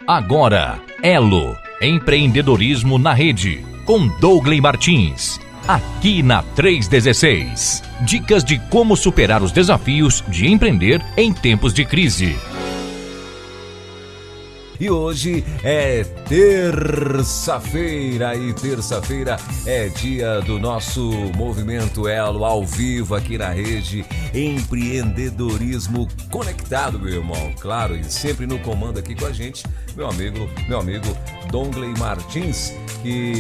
Agora, Elo, empreendedorismo na rede, com Douglas Martins, aqui na 316. Dicas de como superar os desafios de empreender em tempos de crise. E hoje é terça-feira, e terça-feira é dia do nosso Movimento Elo ao vivo aqui na rede Empreendedorismo Conectado, meu irmão. Claro, e sempre no comando aqui com a gente, meu amigo Douglas Martins, que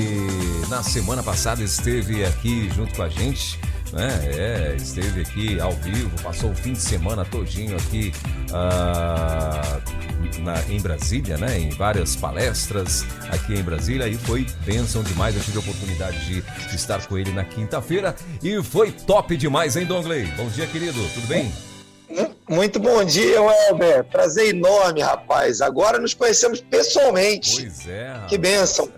na semana passada esteve aqui junto com a gente, né? Esteve aqui ao vivo, passou o fim de semana todinho aqui em Brasília, né? Em várias palestras aqui em Brasília, e foi bênção demais. Eu tive a oportunidade de estar com ele na quinta-feira e foi top demais, hein, Douglas? Bom dia, querido, tudo bem? Muito bom dia, Welber. Prazer enorme, rapaz. Agora nos conhecemos pessoalmente. Pois é, rapaz. Que bênção.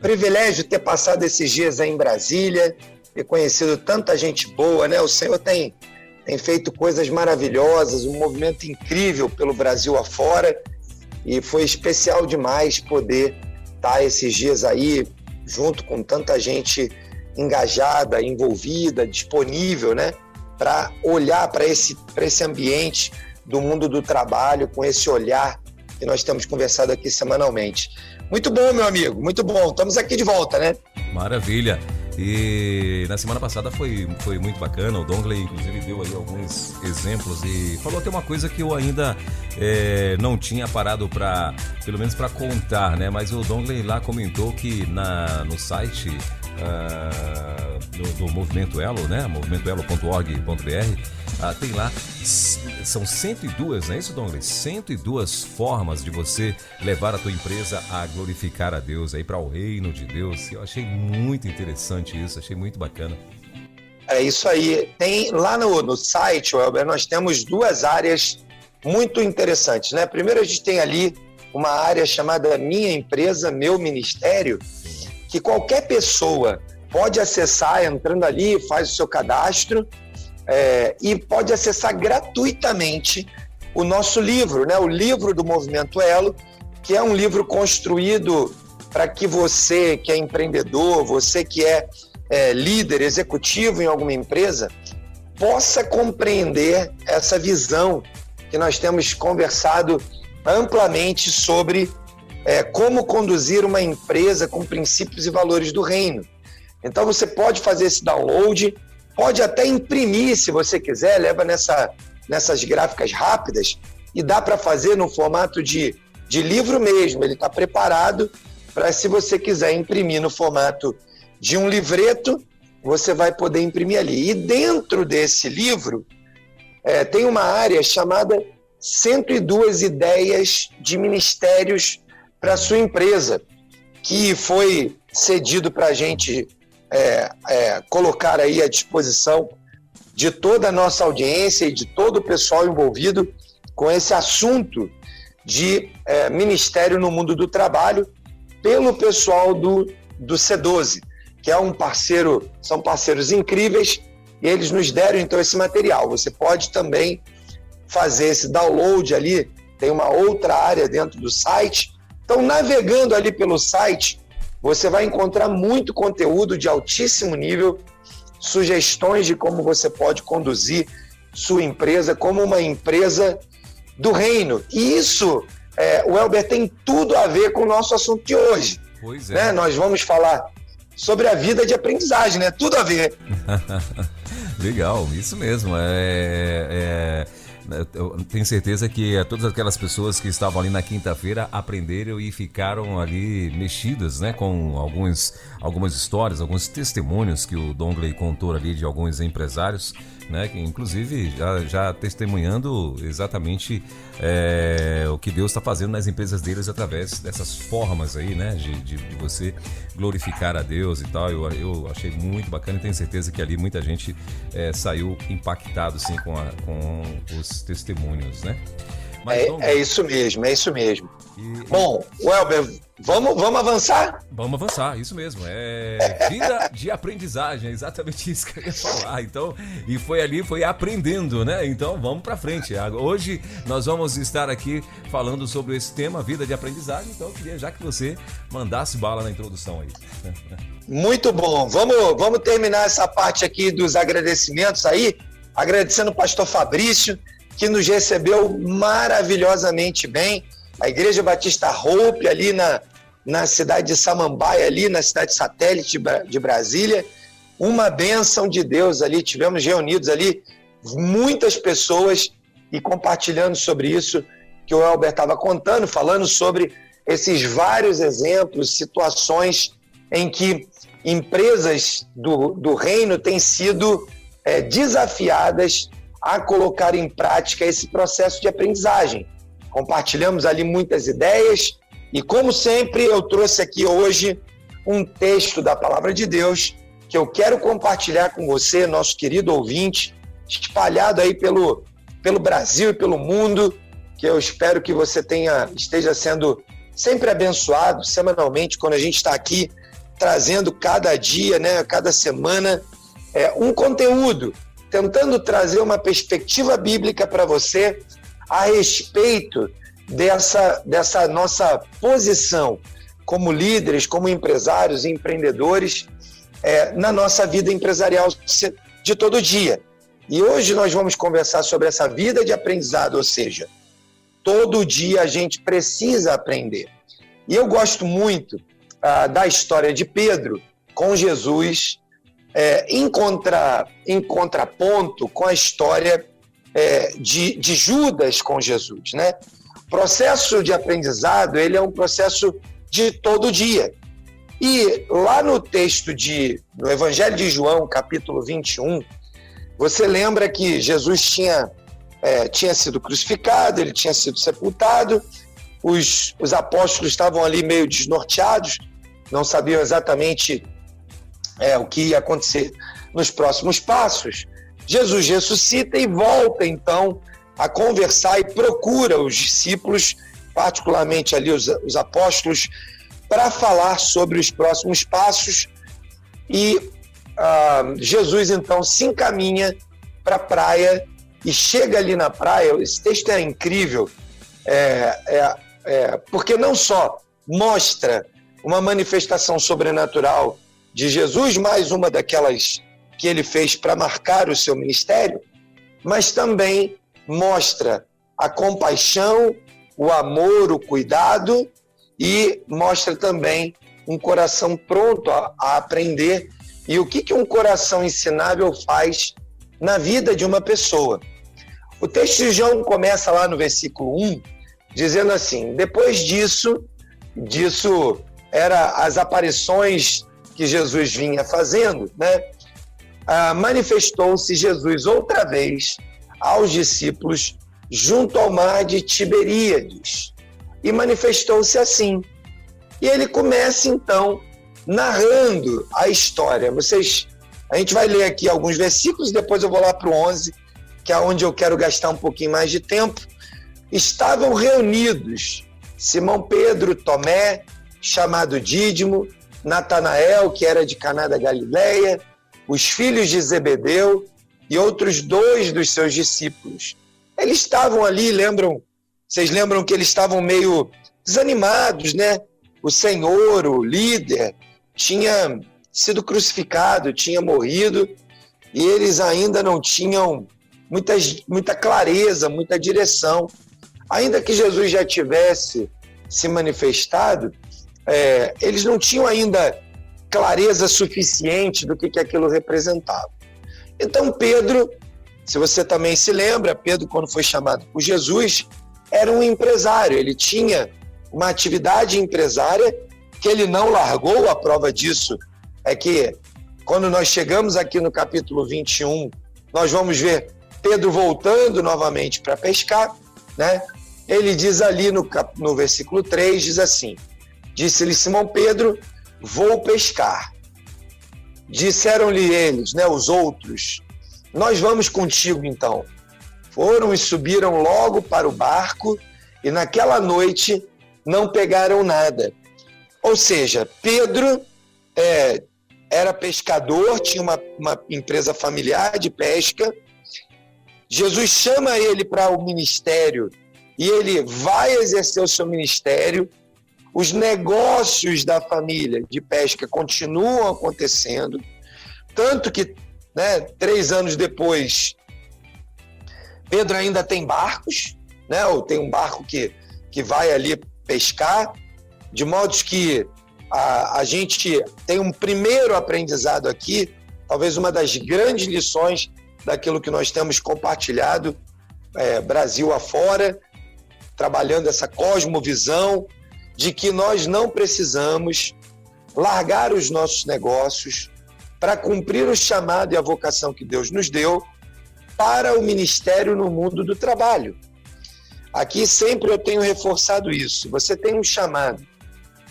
Privilégio ter passado esses dias aí em Brasília, ter conhecido tanta gente boa, né? O Senhor tem feito coisas maravilhosas, um movimento incrível pelo Brasil afora, e foi especial demais poder estar esses dias aí junto com tanta gente engajada, envolvida, disponível, né? Para olhar para esse ambiente do mundo do trabalho, com esse olhar que nós temos conversado aqui semanalmente. Muito bom, meu amigo, muito bom. Estamos aqui de volta, né? Maravilha. E na semana passada foi muito bacana. O Douglas, inclusive, deu aí alguns exemplos e falou até uma coisa que eu ainda não tinha parado pelo menos para contar, né? Mas o Douglas lá comentou que no site do Movimento Elo, né? movimentoelo.org.br, tem lá, são 102, não é isso, Douglas? 102 formas de você levar a tua empresa a glorificar a Deus, aí para o reino de Deus. Eu achei muito interessante isso, achei muito bacana. É isso aí. Tem lá no site, Welber, nós temos duas áreas muito interessantes, né? Primeiro, a gente tem ali uma área chamada Minha Empresa, Meu Ministério, que qualquer pessoa pode acessar entrando ali, faz o seu cadastro, e pode acessar gratuitamente o nosso livro, né? O livro do Movimento Elo, que é um livro construído para que você que é empreendedor, você que é líder executivo em alguma empresa, possa compreender essa visão que nós temos conversado amplamente sobre como conduzir uma empresa com princípios e valores do reino. Então você pode fazer esse download, pode até imprimir se você quiser, leva nessas gráficas rápidas, e dá para fazer no formato de livro mesmo. Ele está preparado para, se você quiser imprimir no formato de um livreto, você vai poder imprimir ali. E dentro desse livro tem uma área chamada 102 ideias de ministérios para a sua empresa, que foi cedido para a gente colocar aí à disposição de toda a nossa audiência e de todo o pessoal envolvido com esse assunto de ministério no mundo do trabalho, pelo pessoal do C12, que é são parceiros incríveis, e eles nos deram então esse material. Você pode também fazer esse download ali, tem uma outra área dentro do site. Então, navegando ali pelo site, você vai encontrar muito conteúdo de altíssimo nível, sugestões de como você pode conduzir sua empresa como uma empresa do reino. E isso, Welber, tem tudo a ver com o nosso assunto de hoje. Pois é. Né? Nós vamos falar sobre a vida de aprendizagem, né? Tudo a ver. Legal, isso mesmo. Eu tenho certeza que todas aquelas pessoas que estavam ali na quinta-feira aprenderam e ficaram ali mexidas, né, com algumas histórias, alguns testemunhos que o Douglas contou ali de alguns empresários, né, que inclusive já testemunhando exatamente o que Deus está fazendo nas empresas deles através dessas formas aí, né, de você glorificar a Deus e tal. Eu achei muito bacana e tenho certeza que ali muita gente saiu impactado, sim, com os testemunhos, né? Mas, é isso mesmo. Bom, Welber, Vamos avançar? Vamos avançar, isso mesmo. É vida de aprendizagem, é exatamente isso que eu ia falar. Então, e foi aprendendo, né? Então, vamos para frente. Hoje nós vamos estar aqui falando sobre esse tema, vida de aprendizagem. Então, eu queria já que você mandasse bala na introdução aí. Muito bom. Vamos terminar essa parte aqui dos agradecimentos aí, agradecendo o pastor Fabrício, que nos recebeu maravilhosamente bem. A Igreja Batista Hope, ali na cidade de Samambaia, ali na cidade satélite de Brasília, uma bênção de Deus ali, tivemos reunidos ali muitas pessoas e compartilhando sobre isso que o Elber estava contando, falando sobre esses vários exemplos, situações em que empresas do reino têm sido desafiadas a colocar em prática esse processo de aprendizagem. Compartilhamos ali muitas ideias e, como sempre, eu trouxe aqui hoje um texto da Palavra de Deus que eu quero compartilhar com você, nosso querido ouvinte, espalhado aí pelo Brasil e pelo mundo, que eu espero que você esteja sendo sempre abençoado semanalmente quando a gente está aqui trazendo cada dia, né, cada semana, um conteúdo, tentando trazer uma perspectiva bíblica para você a respeito dessa nossa posição como líderes, como empresários e empreendedores na nossa vida empresarial de todo dia. E hoje nós vamos conversar sobre essa vida de aprendizado, ou seja, todo dia a gente precisa aprender. E eu gosto muito da história de Pedro com Jesus, em contraponto com a história de Judas com Jesus, né? O processo de aprendizado, ele é um processo de todo dia. E lá no texto no Evangelho de João, capítulo 21, você lembra que Jesus tinha sido crucificado, ele tinha sido sepultado, os apóstolos estavam ali meio desnorteados, não sabiam exatamente o que ia acontecer nos próximos passos. Jesus ressuscita e volta, então, a conversar e procura os discípulos, particularmente ali os apóstolos, para falar sobre os próximos passos. E Jesus, então, se encaminha para a praia e chega ali na praia. Esse texto é incrível, porque não só mostra uma manifestação sobrenatural de Jesus, mais uma daquelas que ele fez para marcar o seu ministério, mas também mostra a compaixão, o amor, o cuidado, e mostra também um coração pronto a aprender e o que um coração ensinável faz na vida de uma pessoa. O texto de João começa lá no versículo 1, dizendo assim: depois disso eram as aparições que Jesus vinha fazendo, né? Manifestou-se Jesus outra vez aos discípulos junto ao mar de Tiberíades e manifestou-se assim. E ele começa então narrando a história. A gente vai ler aqui alguns versículos, depois eu vou lá para o 11, que é onde eu quero gastar um pouquinho mais de tempo. Estavam reunidos Simão Pedro, Tomé, chamado Dídimo, Natanael, que era de Caná da Galileia, os filhos de Zebedeu e outros 2 dos seus discípulos. Eles estavam ali, vocês lembram que eles estavam meio desanimados, né? O Senhor, o líder, tinha sido crucificado, tinha morrido, e eles ainda não tinham muita clareza, muita direção. Ainda que Jesus já tivesse se manifestado, eles não tinham ainda clareza suficiente do que aquilo representava. Então Pedro, se você também se lembra, Pedro, quando foi chamado por Jesus, era um empresário, ele tinha uma atividade empresária que ele não largou. A prova disso é que quando nós chegamos aqui no capítulo 21, nós vamos ver Pedro voltando novamente para pescar, né? Ele diz ali no versículo 3, diz assim: disse-lhe Simão Pedro, vou pescar. Disseram-lhe eles, né, os outros, nós vamos contigo então. Foram e subiram logo para o barco, e naquela noite não pegaram nada. Ou seja, Pedro era pescador, tinha uma empresa familiar de pesca. Jesus chama ele para o ministério e ele vai exercer o seu ministério. Os negócios da família de pesca continuam acontecendo, tanto que 3 anos depois, Pedro ainda tem barcos, ou tem um barco que vai ali pescar, de modo que a gente tem um primeiro aprendizado aqui, talvez uma das grandes lições daquilo que nós temos compartilhado Brasil afora, trabalhando essa cosmovisão de que nós não precisamos largar os nossos negócios para cumprir o chamado e a vocação que Deus nos deu para o ministério no mundo do trabalho. Aqui sempre eu tenho reforçado isso. Você tem um chamado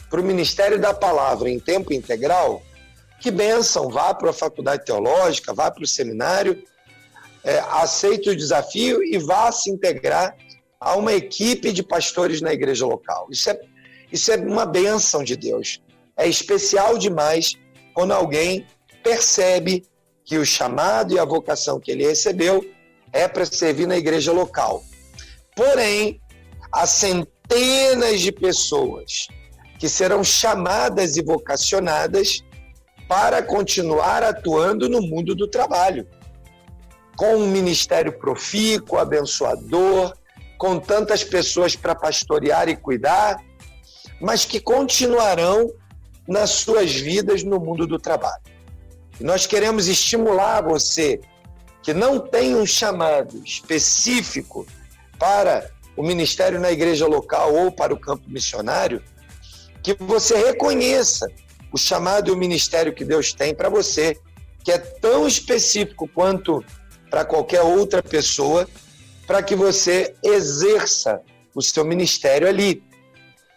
para o ministério da palavra em tempo integral, que bênção, vá para a faculdade teológica, vá para o seminário, aceite o desafio e vá se integrar a uma equipe de pastores na igreja local. Isso é uma bênção de Deus. É especial demais quando alguém percebe que o chamado e a vocação que ele recebeu é para servir na igreja local. Porém, há centenas de pessoas que serão chamadas e vocacionadas para continuar atuando no mundo do trabalho, com um ministério profícuo, abençoador, com tantas pessoas para pastorear e cuidar, mas que continuarão nas suas vidas no mundo do trabalho. E nós queremos estimular você que não tem um chamado específico para o ministério na igreja local ou para o campo missionário, que você reconheça o chamado e o ministério que Deus tem para você, que é tão específico quanto para qualquer outra pessoa, para que você exerça o seu ministério ali.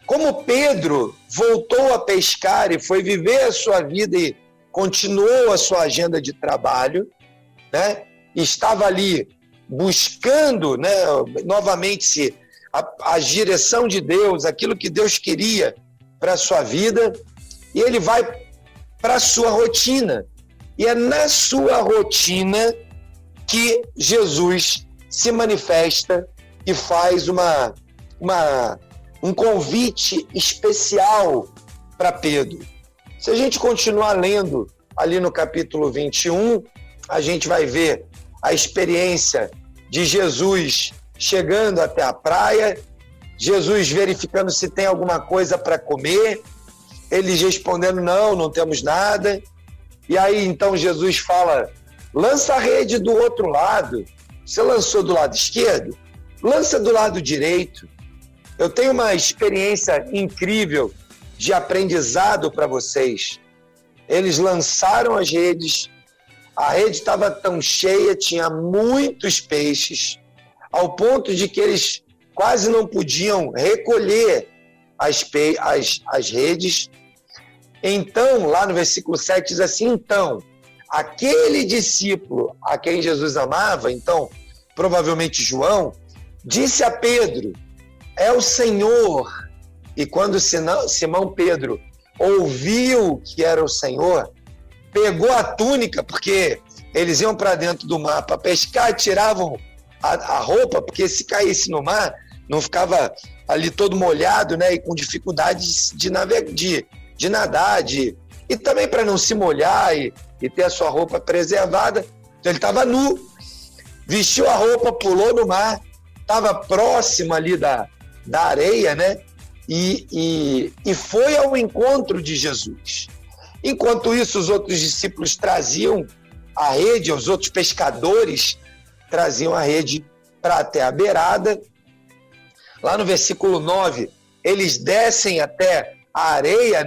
Como Pedro voltou a pescar e foi viver a sua vida e continuou a sua agenda de trabalho, e estava ali buscando, novamente a direção de Deus, aquilo que Deus queria para a sua vida, e ele vai para a sua rotina. E é na sua rotina que Jesus se manifesta e faz um convite especial para Pedro. Se a gente continuar lendo ali no capítulo 21, a gente vai ver a experiência de Jesus chegando até a praia, Jesus verificando se tem alguma coisa para comer, eles respondendo, não temos nada. E aí então Jesus fala, lança a rede do outro lado. Você lançou do lado esquerdo? Lança do lado direito. Eu tenho uma experiência incrível de aprendizado para vocês. Eles lançaram as redes, a rede estava tão cheia, tinha muitos peixes, ao ponto de que eles quase não podiam recolher as redes. Então, lá no versículo 7 diz assim, então, aquele discípulo a quem Jesus amava, então, provavelmente João, disse a Pedro, é o Senhor. E quando Simão Pedro ouviu que era o Senhor, pegou a túnica, porque eles iam para dentro do mar para pescar, tiravam a roupa, porque se caísse no mar, não ficava ali todo molhado, e com dificuldades de nadar, e também para não se molhar e ter a sua roupa preservada. Então ele estava nu, vestiu a roupa, pulou no mar, estava próximo ali da areia, e foi ao encontro de Jesus. Enquanto isso, os outros discípulos traziam a rede, os outros pescadores traziam a rede para até a beirada. Lá no versículo 9, eles descem até a areia,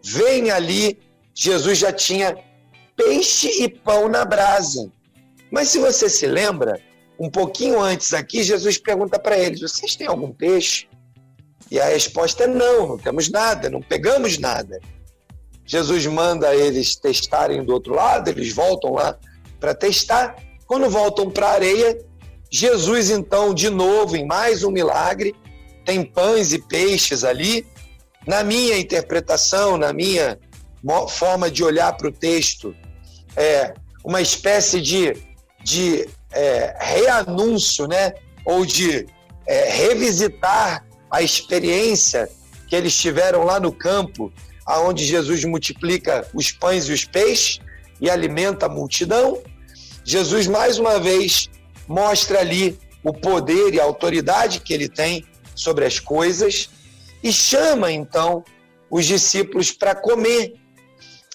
Vem ali, Jesus já tinha peixe e pão na brasa. Mas se você se lembra, um pouquinho antes aqui, Jesus pergunta para eles, vocês têm algum peixe? E a resposta é não temos nada, não pegamos nada. Jesus manda eles testarem do outro lado, eles voltam lá para testar. Quando voltam para a areia, Jesus então, de novo, em mais um milagre, tem pães e peixes ali, Na minha interpretação, na minha forma de olhar para o texto, é uma espécie de reanúncio, né? Ou de revisitar a experiência que eles tiveram lá no campo, aonde Jesus multiplica os pães e os peixes e alimenta a multidão. Jesus, mais uma vez, mostra ali o poder e a autoridade que ele tem sobre as coisas e chama, então, os discípulos para comer.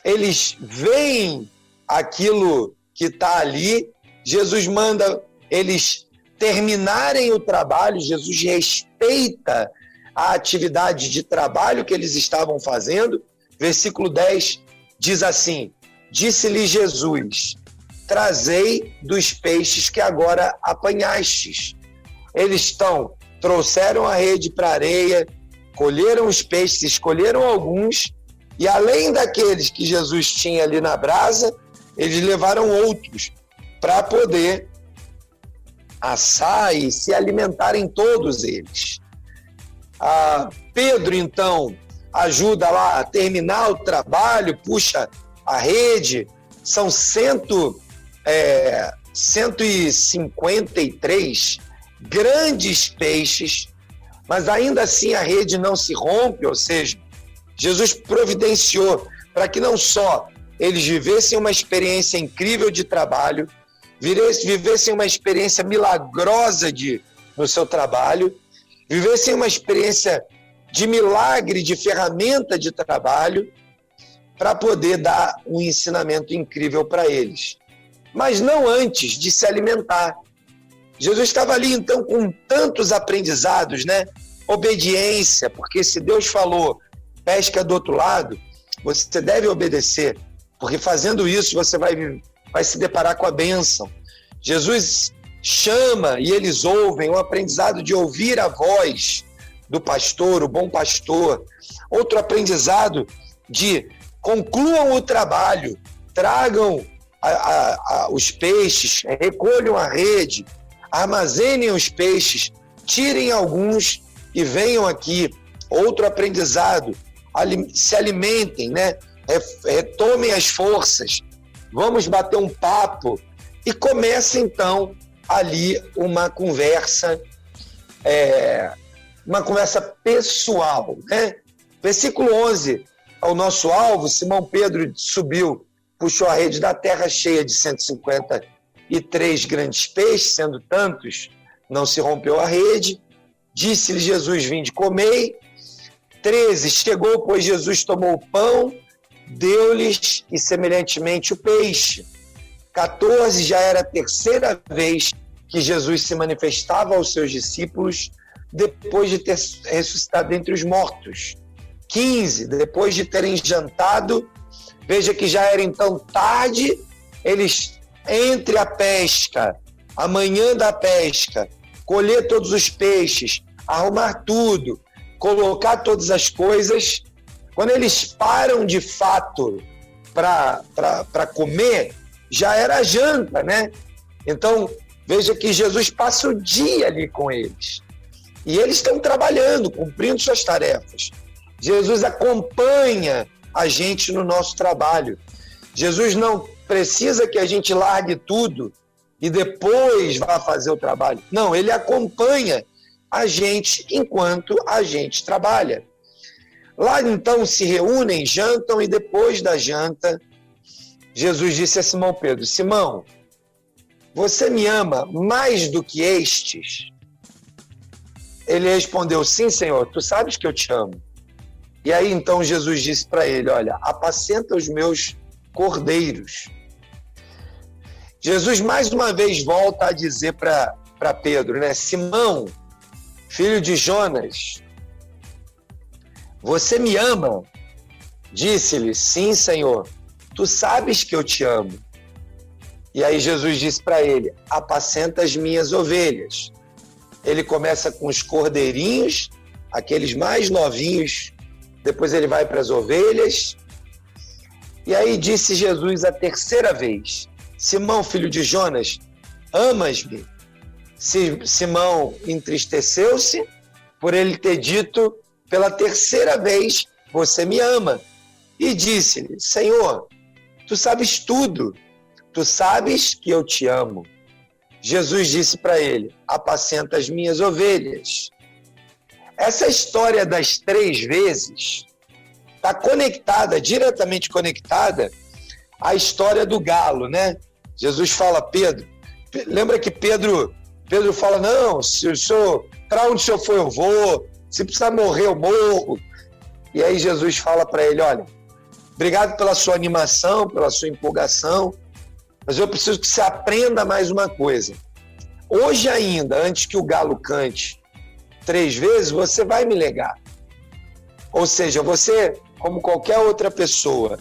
Eles veem aquilo que está ali, Jesus manda eles terminarem o trabalho, Jesus respeita a atividade de trabalho que eles estavam fazendo. Versículo 10 diz assim: disse-lhe Jesus, trazei dos peixes que agora apanhastes. Eles trouxeram a rede para a areia, colheram os peixes, escolheram alguns, e além daqueles que Jesus tinha ali na brasa, eles levaram outros para poder assar e se alimentarem todos eles. Pedro, então, ajuda lá a terminar o trabalho, puxa a rede, são 153 grandes peixes, mas ainda assim a rede não se rompe, ou seja, Jesus providenciou para que não só eles vivessem uma experiência incrível de trabalho, vivessem uma experiência milagrosa no seu trabalho, vivessem uma experiência de milagre, de ferramenta de trabalho, para poder dar um ensinamento incrível para eles. Mas não antes de se alimentar. Jesus estava ali, então, com tantos aprendizados, né? Obediência, porque se Deus falou, pesca do outro lado, você deve obedecer, porque fazendo isso você vai se deparar com a bênção. Jesus chama e eles ouvem, o aprendizado de ouvir a voz do pastor, o bom pastor. Outro aprendizado de concluam o trabalho, tragam os peixes, recolham a rede, armazenem os peixes, tirem alguns e venham aqui. Outro aprendizado, se alimentem, né? Retomem as forças, vamos bater um papo e começa então ali uma conversa pessoal, né? Versículo 11, ao nosso alvo, Simão Pedro subiu, puxou a rede da terra cheia de 153 grandes peixes, sendo tantos, não se rompeu a rede. Disse-lhe Jesus, vinde, comei. 13, chegou, pois Jesus tomou o pão, deu-lhes e semelhantemente o peixe. 14, já era a terceira vez que Jesus se manifestava aos seus discípulos depois de ter ressuscitado dentre os mortos. 15, depois de terem jantado, veja que já era então tarde, eles, entre a pesca, a manhã da pesca, colher todos os peixes, arrumar tudo, colocar todas as coisas, quando eles param de fato para comer, já era a janta, né? Então, veja que Jesus passa o dia ali com eles. E eles estão trabalhando, cumprindo suas tarefas. Jesus acompanha a gente no nosso trabalho. Jesus não precisa que a gente largue tudo e depois vá fazer o trabalho. Não, ele acompanha a gente enquanto a gente trabalha. Lá então se reúnem, jantam e depois da janta, Jesus disse a Simão Pedro, Simão, você me ama mais do que estes? Ele respondeu, sim, Senhor, tu sabes que eu te amo. E aí então Jesus disse para ele, olha, apacenta os meus cordeiros. Jesus mais uma vez volta a dizer para Pedro, né? Simão, filho de Jonas, você me ama? Disse-lhe, sim, Senhor, tu sabes que eu te amo. E aí Jesus disse para ele, apacenta as minhas ovelhas. Ele começa com os cordeirinhos, aqueles mais novinhos, depois ele vai para as ovelhas. E aí disse Jesus a terceira vez, Simão, filho de Jonas, amas-me? Simão entristeceu-se por ele ter dito pela terceira vez, você me ama. E disse-lhe, Senhor, tu sabes tudo, tu sabes que eu te amo. Jesus disse para ele, apacenta as minhas ovelhas. Essa história das 3 vezes está conectada, diretamente conectada à história do galo, né? Jesus fala, Pedro, lembra que Pedro fala, não, se o senhor, para onde o senhor for eu vou, se precisar morrer eu morro. E aí Jesus fala para ele, olha, obrigado pela sua animação, pela sua empolgação, mas eu preciso que você aprenda mais uma coisa. Hoje ainda, antes que o galo cante 3 vezes, você vai me negar. Ou seja, você, como qualquer outra pessoa,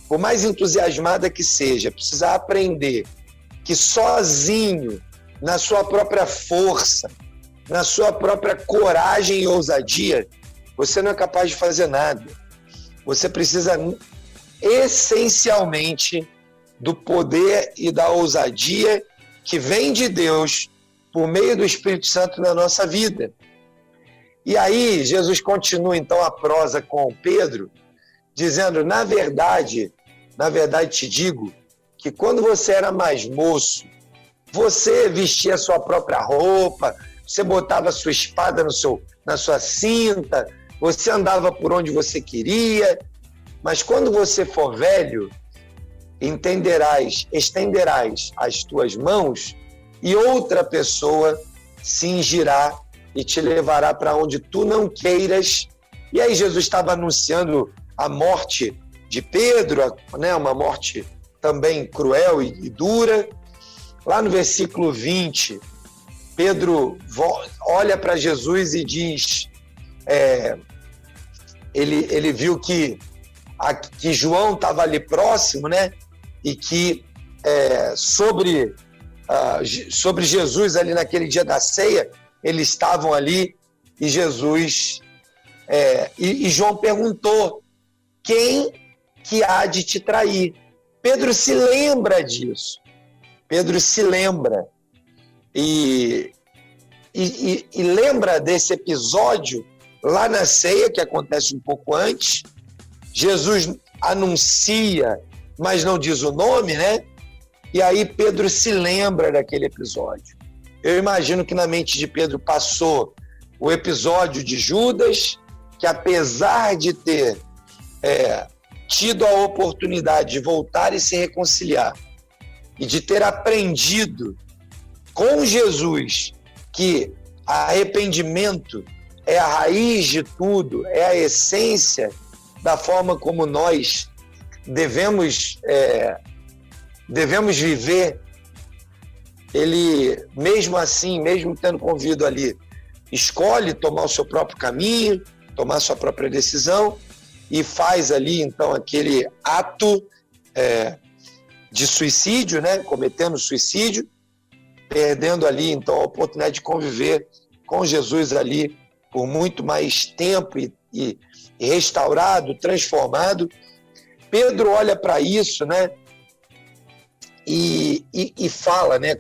por mais entusiasmada que seja, precisa aprender que sozinho, na sua própria força, na sua própria coragem e ousadia, você não é capaz de fazer nada. Você precisa essencialmente do poder e da ousadia que vem de Deus por meio do Espírito Santo na nossa vida. E aí Jesus continua então a prosa com Pedro, dizendo, na verdade te digo, que quando você era mais moço, você vestia a sua própria roupa, você botava a sua espada na sua cinta, você andava por onde você queria, mas quando você for velho, estenderás as tuas mãos e outra pessoa cingirá e te levará para onde tu não queiras. E aí Jesus estava anunciando a morte de Pedro, né, uma morte também cruel e dura. Lá no versículo 20, Pedro olha para Jesus e diz, ele viu que João estava ali próximo, né? E que sobre Jesus ali naquele dia da ceia, eles estavam ali e Jesus, e João perguntou, quem que há de te trair? Pedro se lembra disso. Pedro se lembra e lembra desse episódio lá na ceia, que acontece um pouco antes. Jesus anuncia, mas não diz o nome, né? E aí Pedro se lembra daquele episódio. Eu imagino que na mente de Pedro passou o episódio de Judas, que apesar de ter tido a oportunidade de voltar e se reconciliar, e de ter aprendido com Jesus que arrependimento é a raiz de tudo, é a essência da forma como nós devemos viver, ele, mesmo assim, mesmo tendo convido ali, escolhe tomar o seu próprio caminho, tomar a sua própria decisão e faz ali, então, aquele ato de suicídio, né? Cometendo suicídio, perdendo ali, então, a oportunidade de conviver com Jesus ali por muito mais tempo e restaurado, transformado. Pedro olha para isso, né? E fala, né,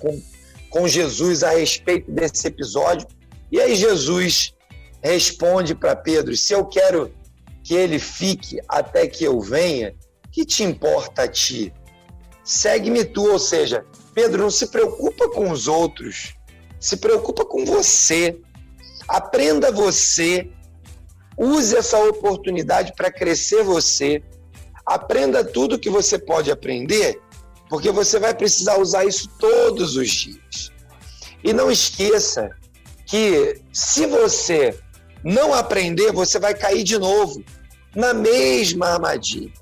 com Jesus a respeito desse episódio. E aí Jesus responde para Pedro, se eu quero que ele fique até que eu venha, que te importa a ti? Segue-me tu, ou seja, Pedro, não se preocupa com os outros, se preocupa com você. Aprenda você, use essa oportunidade para crescer você, aprenda tudo que você pode aprender, porque você vai precisar usar isso todos os dias. E não esqueça que se você não aprender, você vai cair de novo na mesma armadilha.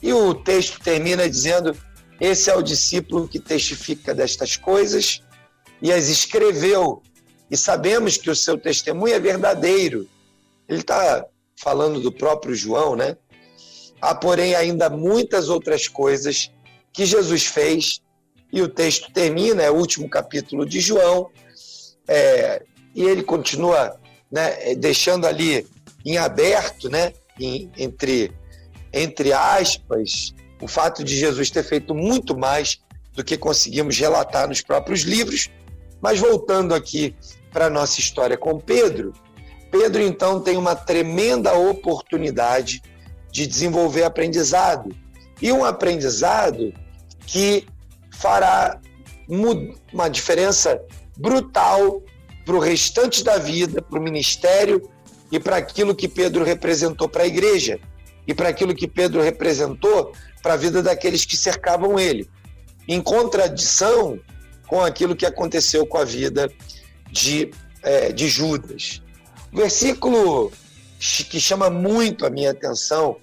E o texto termina dizendo, esse é o discípulo que testifica destas coisas e as escreveu, e sabemos que o seu testemunho é verdadeiro. Ele está falando do próprio João, né? Há, porém, ainda muitas outras coisas que Jesus fez, e o texto termina, é o último capítulo de João, e ele continua, né, deixando ali em aberto, né, entre aspas, o fato de Jesus ter feito muito mais do que conseguimos relatar nos próprios livros. Mas voltando aqui para a nossa história com Pedro, Pedro, então, tem uma tremenda oportunidade de desenvolver aprendizado. E um aprendizado que fará uma diferença brutal para o restante da vida, para o ministério e para aquilo que Pedro representou para a igreja e para aquilo que Pedro representou para a vida daqueles que cercavam ele, em contradição com aquilo que aconteceu com a vida de Judas. O versículo que chama muito a minha atenção,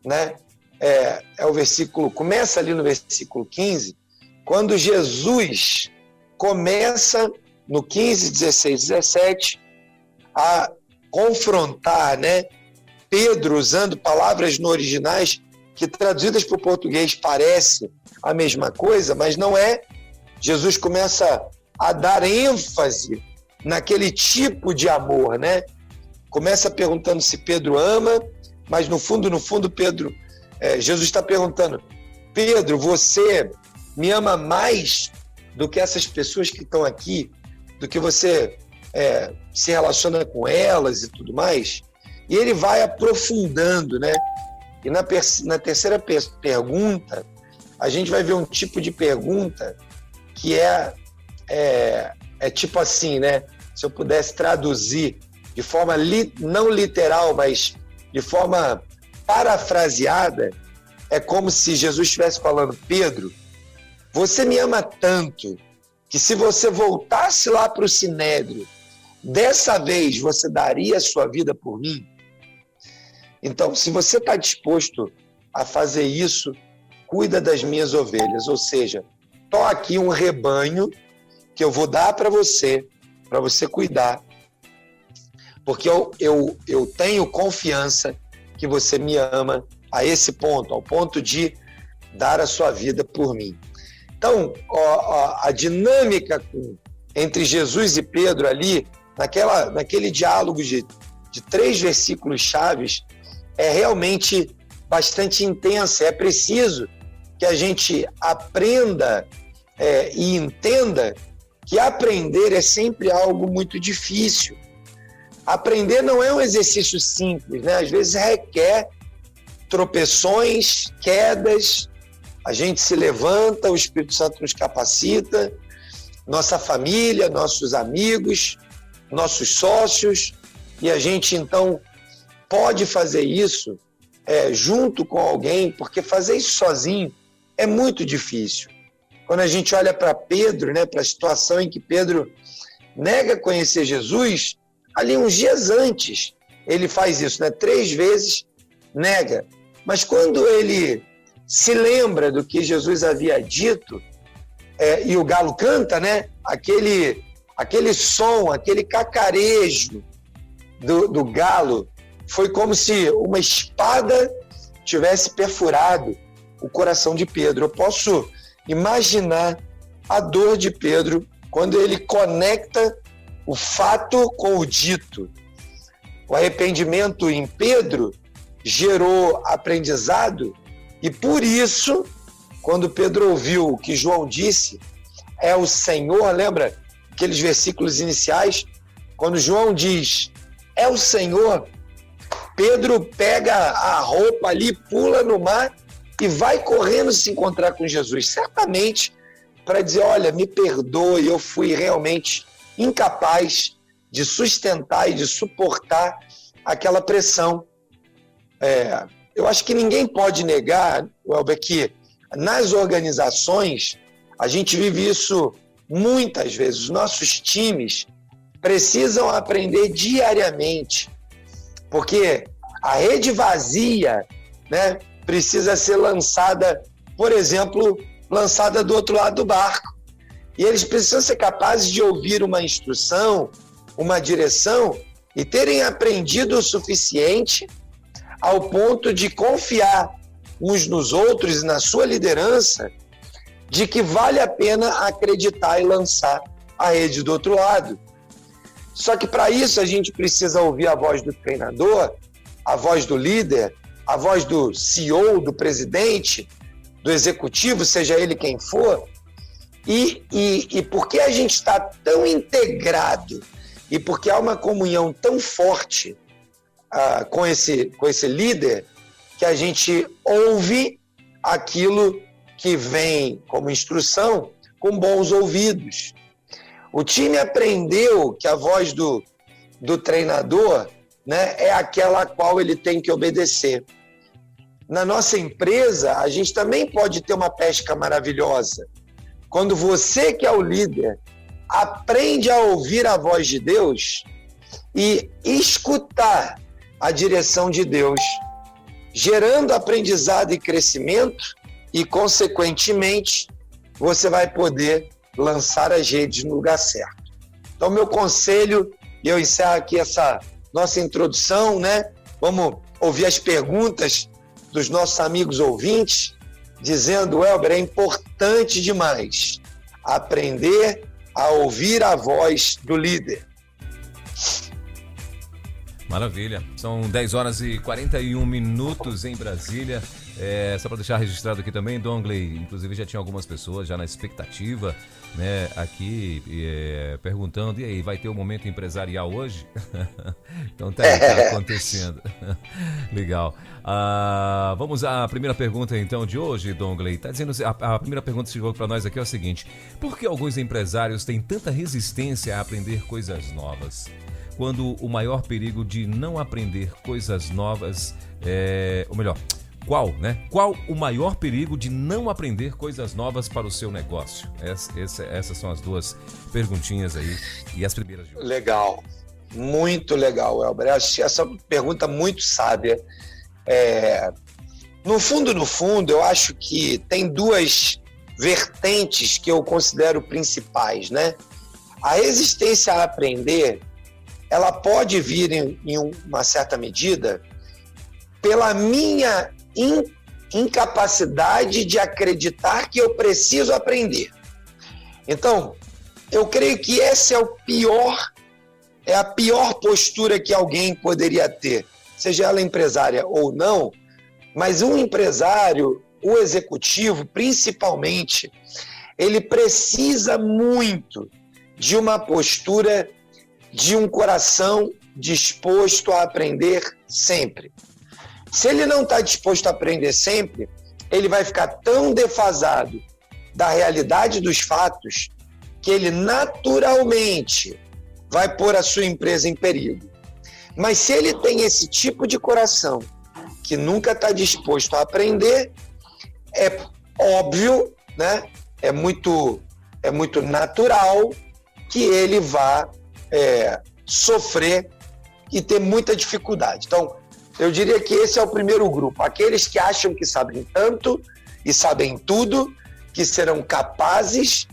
né, é o versículo, começa ali no versículo 15, quando Jesus começa no 15, 16, 17 a confrontar, né, Pedro usando palavras no originais que traduzidas para o português parece a mesma coisa, mas não é. Jesus começa a dar ênfase naquele tipo de amor, né? Começa perguntando se Pedro ama, mas no fundo, Jesus está perguntando: Pedro, você me ama mais do que essas pessoas que estão aqui, do que você se relaciona com elas e tudo mais? E ele vai aprofundando, né? E na terceira pergunta, a gente vai ver um tipo de pergunta que é tipo assim, né? Se eu pudesse traduzir de forma não literal, mas de forma parafraseada, é como se Jesus estivesse falando: Pedro, você me ama tanto que se você voltasse lá para o Sinédrio, dessa vez você daria a sua vida por mim? Então, se você está disposto a fazer isso, cuida das minhas ovelhas. Ou seja, estou aqui um rebanho que eu vou dar para você cuidar, porque eu tenho confiança que você me ama a esse ponto, ao ponto de dar a sua vida por mim. Então, a dinâmica entre Jesus e Pedro ali, naquele diálogo de 3 versículos chaves, é realmente bastante intensa. É preciso que a gente aprenda e entenda que aprender é sempre algo muito difícil. Aprender não é um exercício simples, né? Às vezes requer tropeções, quedas, a gente se levanta, o Espírito Santo nos capacita, nossa família, nossos amigos, nossos sócios, e a gente então pode fazer isso junto com alguém, porque fazer isso sozinho é muito difícil. Quando a gente olha para Pedro, né, para a situação em que Pedro nega conhecer Jesus, ali uns dias antes ele faz isso, né, 3 vezes nega. Mas quando ele se lembra do que Jesus havia dito, e o galo canta, né, aquele som, aquele cacarejo do galo, foi como se uma espada tivesse perfurado o coração de Pedro. Eu posso imaginar a dor de Pedro quando ele conecta o fato com o dito. O arrependimento em Pedro gerou aprendizado e por isso, quando Pedro ouviu o que João disse, é o Senhor, lembra aqueles versículos iniciais? Quando João diz, é o Senhor, Pedro pega a roupa ali, pula no mar e vai correndo se encontrar com Jesus, certamente para dizer, olha, me perdoe, eu fui realmente incapaz de sustentar e de suportar aquela pressão. Eu acho que ninguém pode negar, Welber, que nas organizações a gente vive isso muitas vezes. Os nossos times precisam aprender diariamente, porque a rede vazia, né, precisa ser lançada, por exemplo, lançada do outro lado do barco. E eles precisam ser capazes de ouvir uma instrução, uma direção e terem aprendido o suficiente ao ponto de confiar uns nos outros e na sua liderança de que vale a pena acreditar e lançar a rede do outro lado. Só que para isso a gente precisa ouvir a voz do treinador, a voz do líder, a voz do CEO, do presidente, do executivo, seja ele quem for. E porque a gente está tão integrado e porque há uma comunhão tão forte com esse líder, que a gente ouve aquilo que vem como instrução com bons ouvidos. O time aprendeu que a voz do treinador, né, é aquela a qual ele tem que obedecer. Na nossa empresa, a gente também pode ter uma pesca maravilhosa. Quando você, que é o líder, aprende a ouvir a voz de Deus e escutar a direção de Deus, gerando aprendizado e crescimento, e, consequentemente, você vai poder lançar as redes no lugar certo. Então, meu conselho, e eu encerro aqui essa nossa introdução, né? Vamos ouvir as perguntas dos nossos amigos ouvintes, dizendo, Elber, é importante demais aprender a ouvir a voz do líder. Maravilha. São 10 horas e 41 minutos em Brasília. Só para deixar registrado aqui também, Dongley, inclusive já tinha algumas pessoas já na expectativa, né, aqui perguntando, e aí, vai ter um momento empresarial hoje? Então tá acontecendo. Legal. Vamos à primeira pergunta então de hoje, Dongley. Tá dizendo, a primeira pergunta que chegou para nós aqui é o seguinte: por que alguns empresários têm tanta resistência a aprender coisas novas? Quando o maior perigo de não aprender coisas novas ou melhor, Qual o maior perigo de não aprender coisas novas para o seu negócio? Essas são as duas perguntinhas aí, e as primeiras de hoje. Legal, muito legal, Elber. Acho essa pergunta muito sábia. No fundo, eu acho que tem duas vertentes que eu considero principais, né? A resistência a aprender, ela pode vir em uma certa medida pela minha incapacidade de acreditar que eu preciso aprender. Então, eu creio que essa é a pior postura que alguém poderia ter, seja ela empresária ou não, mas um empresário, o executivo, principalmente, ele precisa muito de uma postura de um coração disposto a aprender sempre. Se ele não está disposto a aprender sempre, ele vai ficar tão defasado da realidade dos fatos que ele naturalmente vai pôr a sua empresa em perigo. Mas se ele tem esse tipo de coração, que nunca está disposto a aprender, é óbvio, né? É muito natural que ele vá sofrer e ter muita dificuldade. Então, eu diria que esse é o primeiro grupo, aqueles que acham que sabem tanto e sabem tudo, que serão capazes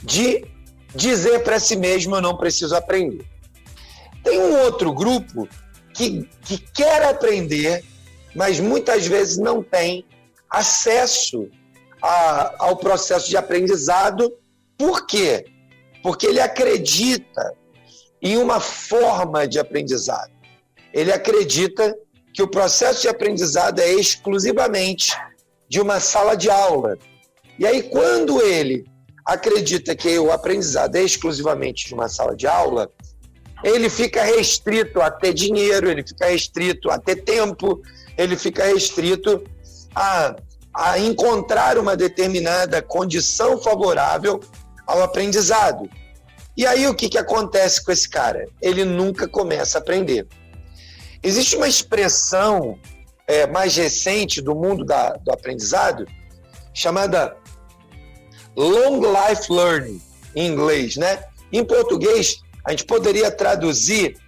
de dizer para si mesmo, eu não preciso aprender. Tem um outro grupo que quer aprender, mas muitas vezes não tem acesso ao processo de aprendizado. Por quê? Porque ele acredita em uma forma de aprendizado. Ele acredita que o processo de aprendizado é exclusivamente de uma sala de aula. E aí, quando ele acredita que o aprendizado é exclusivamente de uma sala de aula, ele fica restrito a ter dinheiro, ele fica restrito a ter tempo, ele fica restrito a encontrar uma determinada condição favorável ao aprendizado. E aí, o que acontece com esse cara? Ele nunca começa a aprender. Existe uma expressão mais recente do mundo do aprendizado chamada Long Life Learning, em inglês, né? Em português, a gente poderia traduzir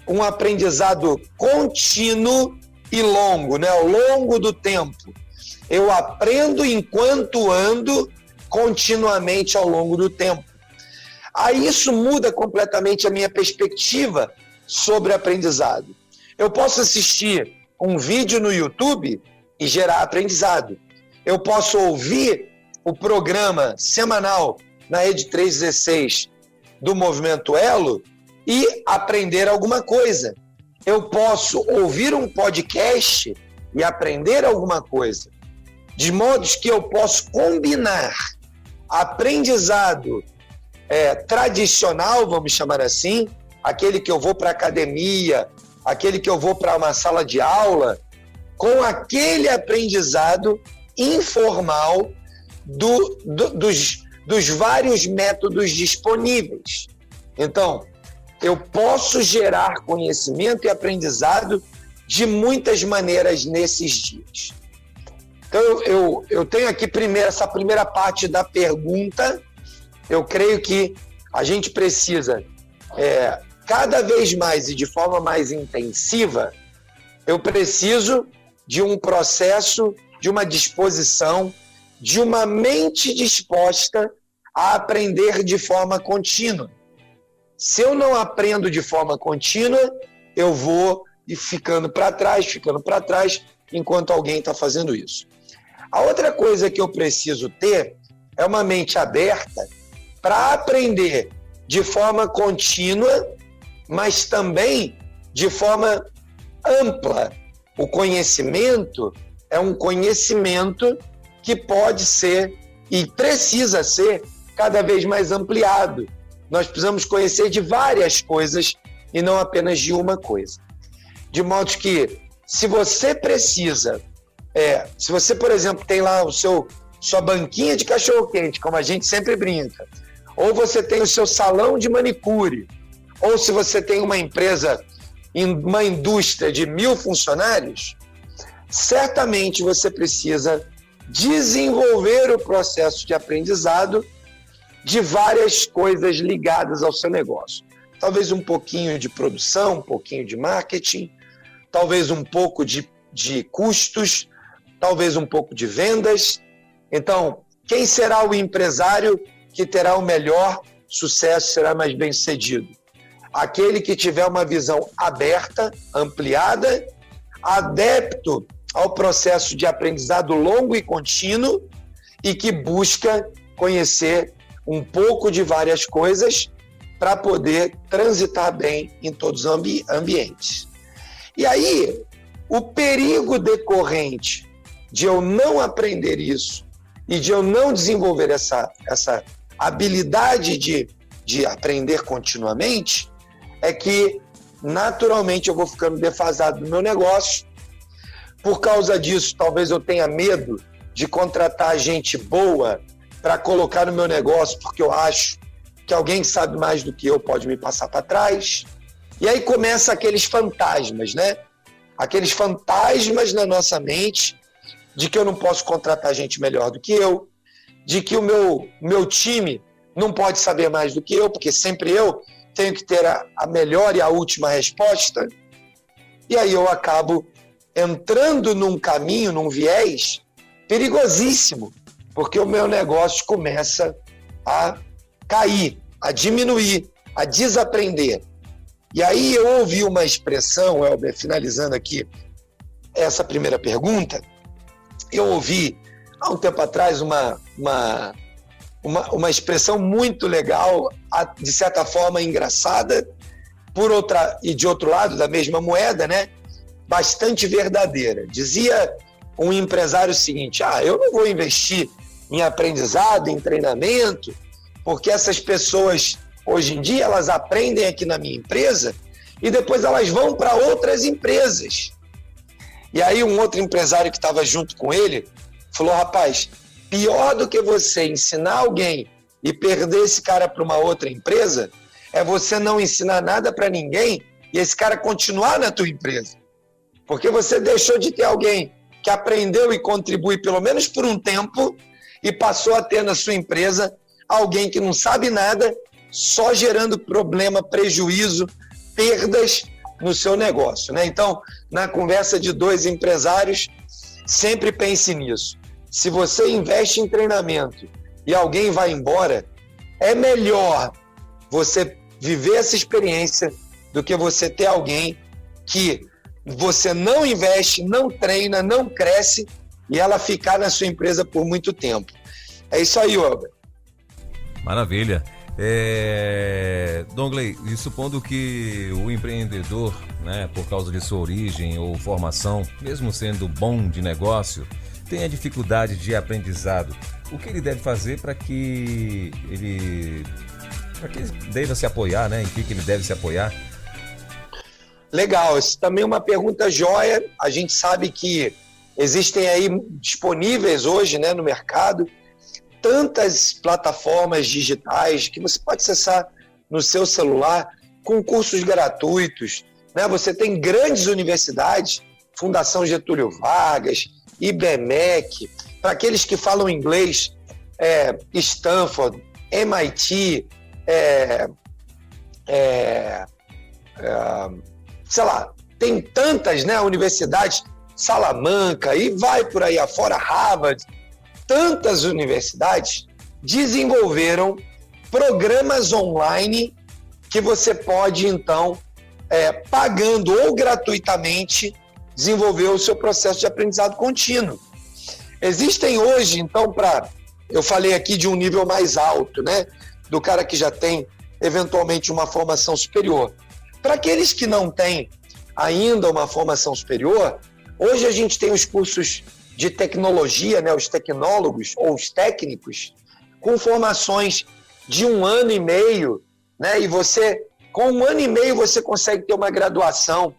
um aprendizado contínuo e longo, né? Ao longo do tempo. Eu aprendo enquanto ando continuamente ao longo do tempo. Aí isso muda completamente a minha perspectiva sobre aprendizado. Eu posso assistir um vídeo no YouTube e gerar aprendizado. Eu posso ouvir o programa semanal na Rede 316 do Movimento Elo e aprender alguma coisa. Eu posso ouvir um podcast e aprender alguma coisa. De modo que eu posso combinar aprendizado tradicional, vamos chamar assim, aquele que eu vou para a academia, aquele que eu vou para uma sala de aula, com aquele aprendizado informal dos vários métodos disponíveis. Então, eu posso gerar conhecimento e aprendizado de muitas maneiras nesses dias. Então, eu tenho aqui essa primeira parte da pergunta. Eu creio que a gente precisa, cada vez mais e de forma mais intensiva, eu preciso de um processo, de uma disposição, de uma mente disposta a aprender de forma contínua. Se eu não aprendo de forma contínua, eu vou ficando para trás, enquanto alguém está fazendo isso. A outra coisa que eu preciso ter é uma mente aberta para aprender de forma contínua, mas também de forma ampla. O conhecimento é um conhecimento que pode ser e precisa ser cada vez mais ampliado. Nós precisamos conhecer de várias coisas e não apenas de uma coisa. De modo que, se você precisa, se você, por exemplo, tem lá sua banquinha de cachorro-quente, como a gente sempre brinca, ou você tem o seu salão de manicure, ou se você tem uma empresa, uma indústria de 1.000 funcionários, certamente você precisa desenvolver o processo de aprendizado de várias coisas ligadas ao seu negócio. Talvez um pouquinho de produção, um pouquinho de marketing, talvez um pouco de custos, talvez um pouco de vendas. Então, quem será o empresário que terá o melhor sucesso, será mais bem-sucedido? Aquele que tiver uma visão aberta, ampliada, adepto ao processo de aprendizado longo e contínuo e que busca conhecer um pouco de várias coisas para poder transitar bem em todos os ambientes. E aí, o perigo decorrente de eu não aprender isso e de eu não desenvolver essa habilidade de aprender continuamente é que, naturalmente, eu vou ficando defasado no meu negócio. Por causa disso, talvez eu tenha medo de contratar gente boa para colocar no meu negócio, porque eu acho que alguém que sabe mais do que eu pode me passar para trás. E aí começam aqueles fantasmas, né? Aqueles fantasmas na nossa mente de que eu não posso contratar gente melhor do que eu, de que o meu time não pode saber mais do que eu, porque sempre eu tenho que ter a melhor e a última resposta. E aí eu acabo entrando num caminho, num viés perigosíssimo, porque o meu negócio começa a cair, a diminuir, a desaprender. E aí eu ouvi uma expressão, Elber, finalizando aqui essa primeira pergunta, eu ouvi há um tempo atrás uma expressão muito legal, de certa forma engraçada, e de outro lado da mesma moeda, né? Bastante verdadeira. Dizia um empresário o seguinte: eu não vou investir em aprendizado, em treinamento, porque essas pessoas, hoje em dia, elas aprendem aqui na minha empresa e depois elas vão para outras empresas. E aí um outro empresário que estava junto com ele falou: rapaz, pior do que você ensinar alguém e perder esse cara para uma outra empresa é você não ensinar nada para ninguém e esse cara continuar na tua empresa. Porque você deixou de ter alguém que aprendeu e contribui pelo menos por um tempo e passou a ter na sua empresa alguém que não sabe nada, só gerando problema, prejuízo, perdas no seu negócio, né? Então, na conversa de dois empresários, sempre pense nisso. Se você investe em treinamento e alguém vai embora, é melhor você viver essa experiência do que você ter alguém que você não investe, não treina, não cresce e ela ficar na sua empresa por muito tempo. É isso aí, Elber. Maravilha. Dongley, e supondo que o empreendedor, né, por causa de sua origem ou formação, mesmo sendo bom de negócio, tenha dificuldade de aprendizado, o que ele deve fazer para que ele Para que ele deva se apoiar, né? Em que ele deve se apoiar? Legal, isso também é uma pergunta joia. A gente sabe que existem aí disponíveis hoje, né, no mercado tantas plataformas digitais que você pode acessar no seu celular com cursos gratuitos, né? Você tem grandes universidades, Fundação Getúlio Vargas, IBMEC, para aqueles que falam inglês, Stanford, MIT, sei lá, tem tantas, né, universidades, Salamanca, e vai por aí afora, Harvard. Tantas universidades desenvolveram programas online que você pode, então, pagando ou gratuitamente, desenvolver o seu processo de aprendizado contínuo. Existem hoje, então, eu falei aqui de um nível mais alto, né, do cara que já tem, eventualmente, uma formação superior. Para aqueles que não têm ainda uma formação superior, hoje a gente tem os cursos de tecnologia, né, os tecnólogos ou os técnicos, com formações de 1 ano e meio, né, e você, com 1 ano e meio, você consegue ter uma graduação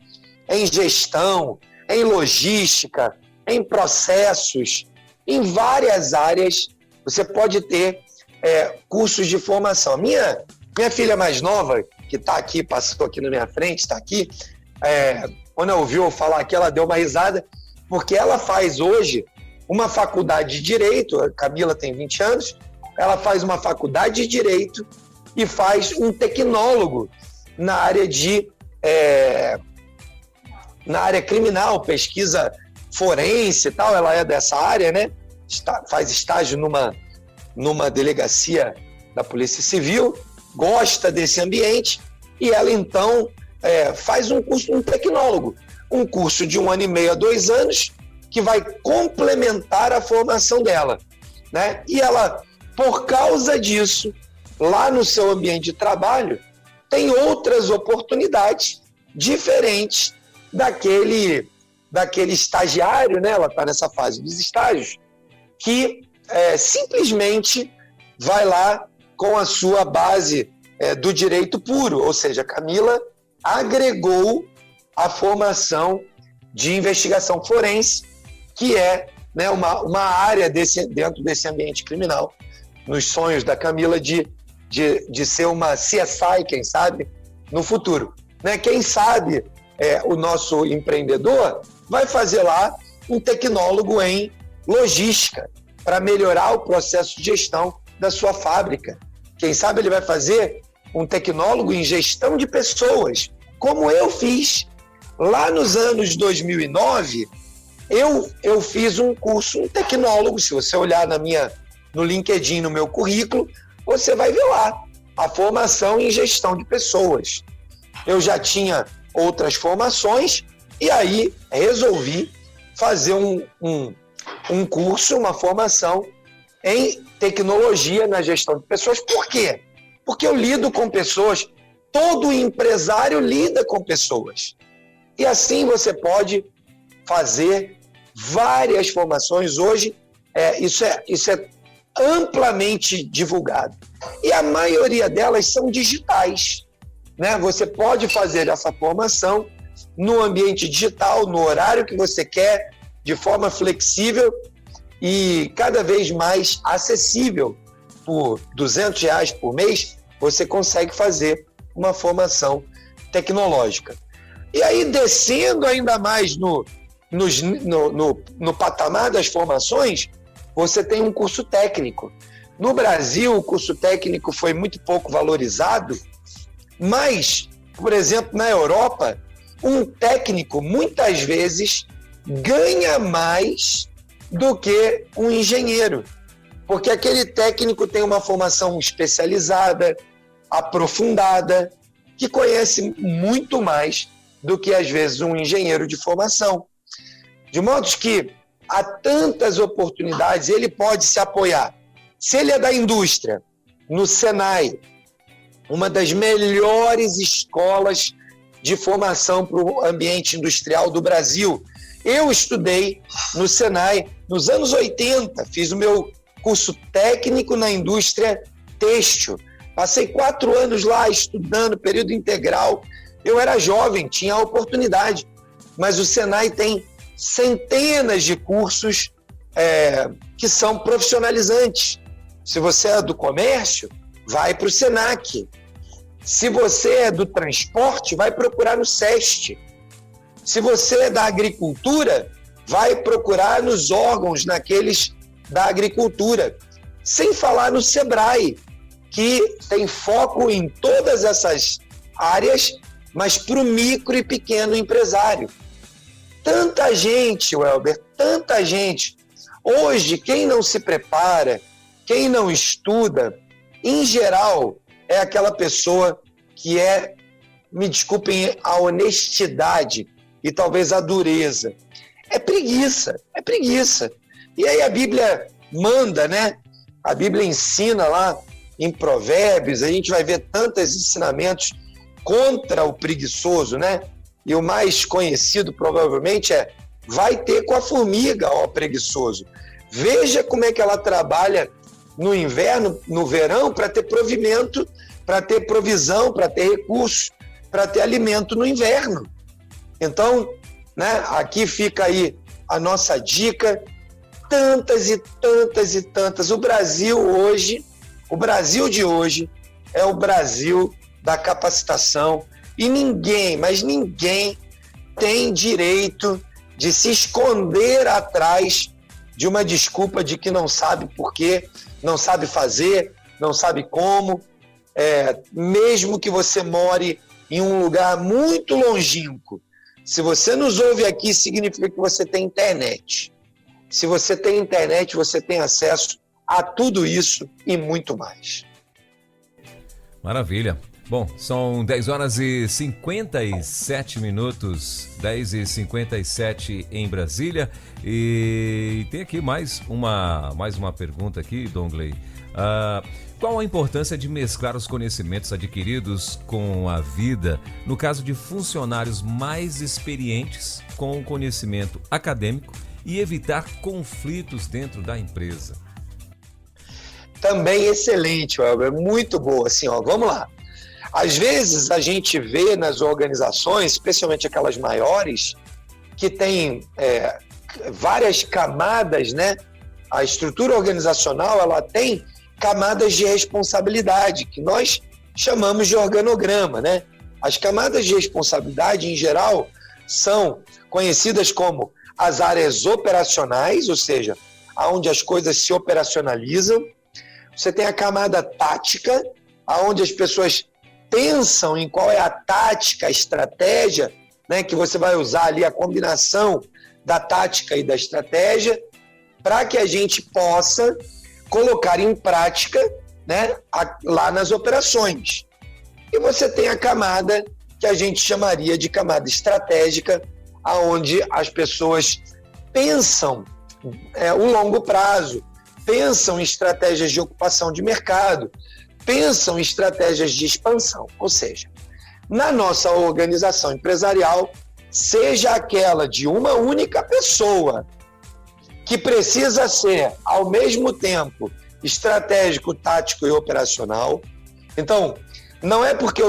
em gestão, em logística, em processos, em várias áreas, você pode ter cursos de formação. Minha filha mais nova, que está aqui, passou aqui na minha frente, está aqui, quando ela ouviu eu falar aqui, ela deu uma risada, porque ela faz hoje uma faculdade de Direito, a Camila tem 20 anos, ela faz uma faculdade de Direito e faz um tecnólogo na área na área criminal, pesquisa forense e tal, ela é dessa área, né? Faz estágio numa delegacia da Polícia Civil, gosta desse ambiente e ela então faz um curso, um tecnólogo, um curso de 1 ano e meio a 2 anos, que vai complementar a formação dela, né? E ela, por causa disso, lá no seu ambiente de trabalho, tem outras oportunidades diferentes daquele estagiário, né? Ela está nessa fase dos estágios, que simplesmente vai lá com a sua base do direito puro, ou seja, a Camila agregou a formação de investigação forense, que é, né, uma área dentro desse ambiente criminal, nos sonhos da Camila de ser uma CSI, quem sabe, no futuro. Né? Quem sabe o nosso empreendedor vai fazer lá um tecnólogo em logística para melhorar o processo de gestão da sua fábrica. Quem sabe ele vai fazer um tecnólogo em gestão de pessoas, como eu fiz. Lá nos anos 2009, eu fiz um curso, um tecnólogo. Se você olhar no LinkedIn, no meu currículo, você vai ver lá a formação em gestão de pessoas. Eu já tinha outras formações e aí resolvi fazer um curso, uma formação em tecnologia na gestão de pessoas. Por quê? Porque eu lido com pessoas, todo empresário lida com pessoas. E assim você pode fazer várias formações. Hoje, isso é amplamente divulgado. E a maioria delas são digitais, né? Você pode fazer essa formação no ambiente digital, no horário que você quer, de forma flexível e cada vez mais acessível. Por R$200 por mês, você consegue fazer uma formação tecnológica. E aí, descendo ainda mais no patamar das formações, você tem um curso técnico. No Brasil, o curso técnico foi muito pouco valorizado, mas, por exemplo, na Europa, um técnico, muitas vezes, ganha mais do que um engenheiro, porque aquele técnico tem uma formação especializada, aprofundada, que conhece muito mais do que, às vezes, um engenheiro de formação. De modo que há tantas oportunidades, ele pode se apoiar. Se ele é da indústria, no Senai, uma das melhores escolas de formação para o ambiente industrial do Brasil. Eu estudei no Senai nos anos 80, fiz o meu curso técnico na indústria têxtil, Passei 4 anos lá estudando, período integral. Eu era jovem, tinha a oportunidade. Mas o Senai tem centenas de cursos que são profissionalizantes. Se você é do comércio, vai para o Senac. Se você é do transporte, vai procurar no SEST. Se você é da agricultura, vai procurar nos órgãos, naqueles da agricultura. Sem falar no Sebrae, que tem foco em todas essas áreas, mas para o micro e pequeno empresário. Tanta gente, Welber, tanta gente. Hoje, quem não se prepara, quem não estuda, em geral, é aquela pessoa que me desculpem a honestidade e talvez a dureza. É preguiça. E aí a Bíblia manda, né? A Bíblia ensina lá em Provérbios, a gente vai ver tantos ensinamentos contra o preguiçoso, né? E o mais conhecido provavelmente é: vai ter com a formiga, ó preguiçoso. Veja como é que ela trabalha no inverno, no verão, para ter provimento, para ter provisão, para ter recursos, para ter alimento no inverno. Então, né, aqui fica aí a nossa dica. Tantas e tantas e tantas. O Brasil de hoje é o Brasil da capacitação e ninguém, mas ninguém tem direito de se esconder atrás de uma desculpa de que não sabe por quê, não sabe fazer, não sabe como. Mesmo que você more em um lugar muito longínquo, se você nos ouve aqui, significa que você tem internet. Se você tem internet, você tem acesso a tudo isso e muito mais. Maravilha. Bom, são 10 horas e 57 minutos, 10 e 57 em Brasília. E tem aqui mais uma pergunta aqui, Dongley. Qual a importância de mesclar os conhecimentos adquiridos com a vida, no caso de funcionários mais experientes com o conhecimento acadêmico, e evitar conflitos dentro da empresa? Também excelente, Welber, muito boa. Assim, vamos lá. Às vezes a gente vê nas organizações, especialmente aquelas maiores, que tem várias camadas, né? A estrutura organizacional, ela tem camadas de responsabilidade, que nós chamamos de organograma, né? As camadas de responsabilidade, em geral, são conhecidas como as áreas operacionais, ou seja, onde as coisas se operacionalizam. Você tem a camada tática, onde as pessoas pensam em qual é a tática, a estratégia, né, que você vai usar ali, a combinação da tática e da estratégia, para que a gente possa colocar em prática, né, lá nas operações. E você tem a camada que a gente chamaria de camada estratégica, onde as pessoas pensam o longo prazo, pensam em estratégias de ocupação de mercado, pensam em estratégias de expansão. Ou seja, na nossa organização empresarial, seja aquela de uma única pessoa, que precisa ser, ao mesmo tempo, estratégico, tático e operacional. Então, não é porque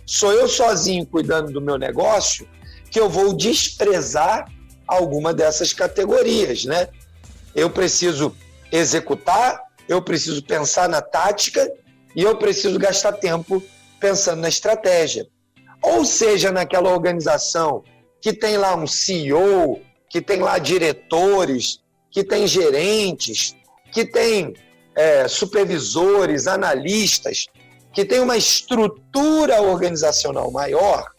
sou eu sozinho cuidando do meu negócio, que eu vou desprezar alguma dessas categorias, né? Eu preciso executar, eu preciso pensar na tática e eu preciso gastar tempo pensando na estratégia. Ou seja, naquela organização que tem lá um CEO, que tem lá diretores, que tem gerentes, que tem supervisores, analistas, que tem uma estrutura organizacional maior,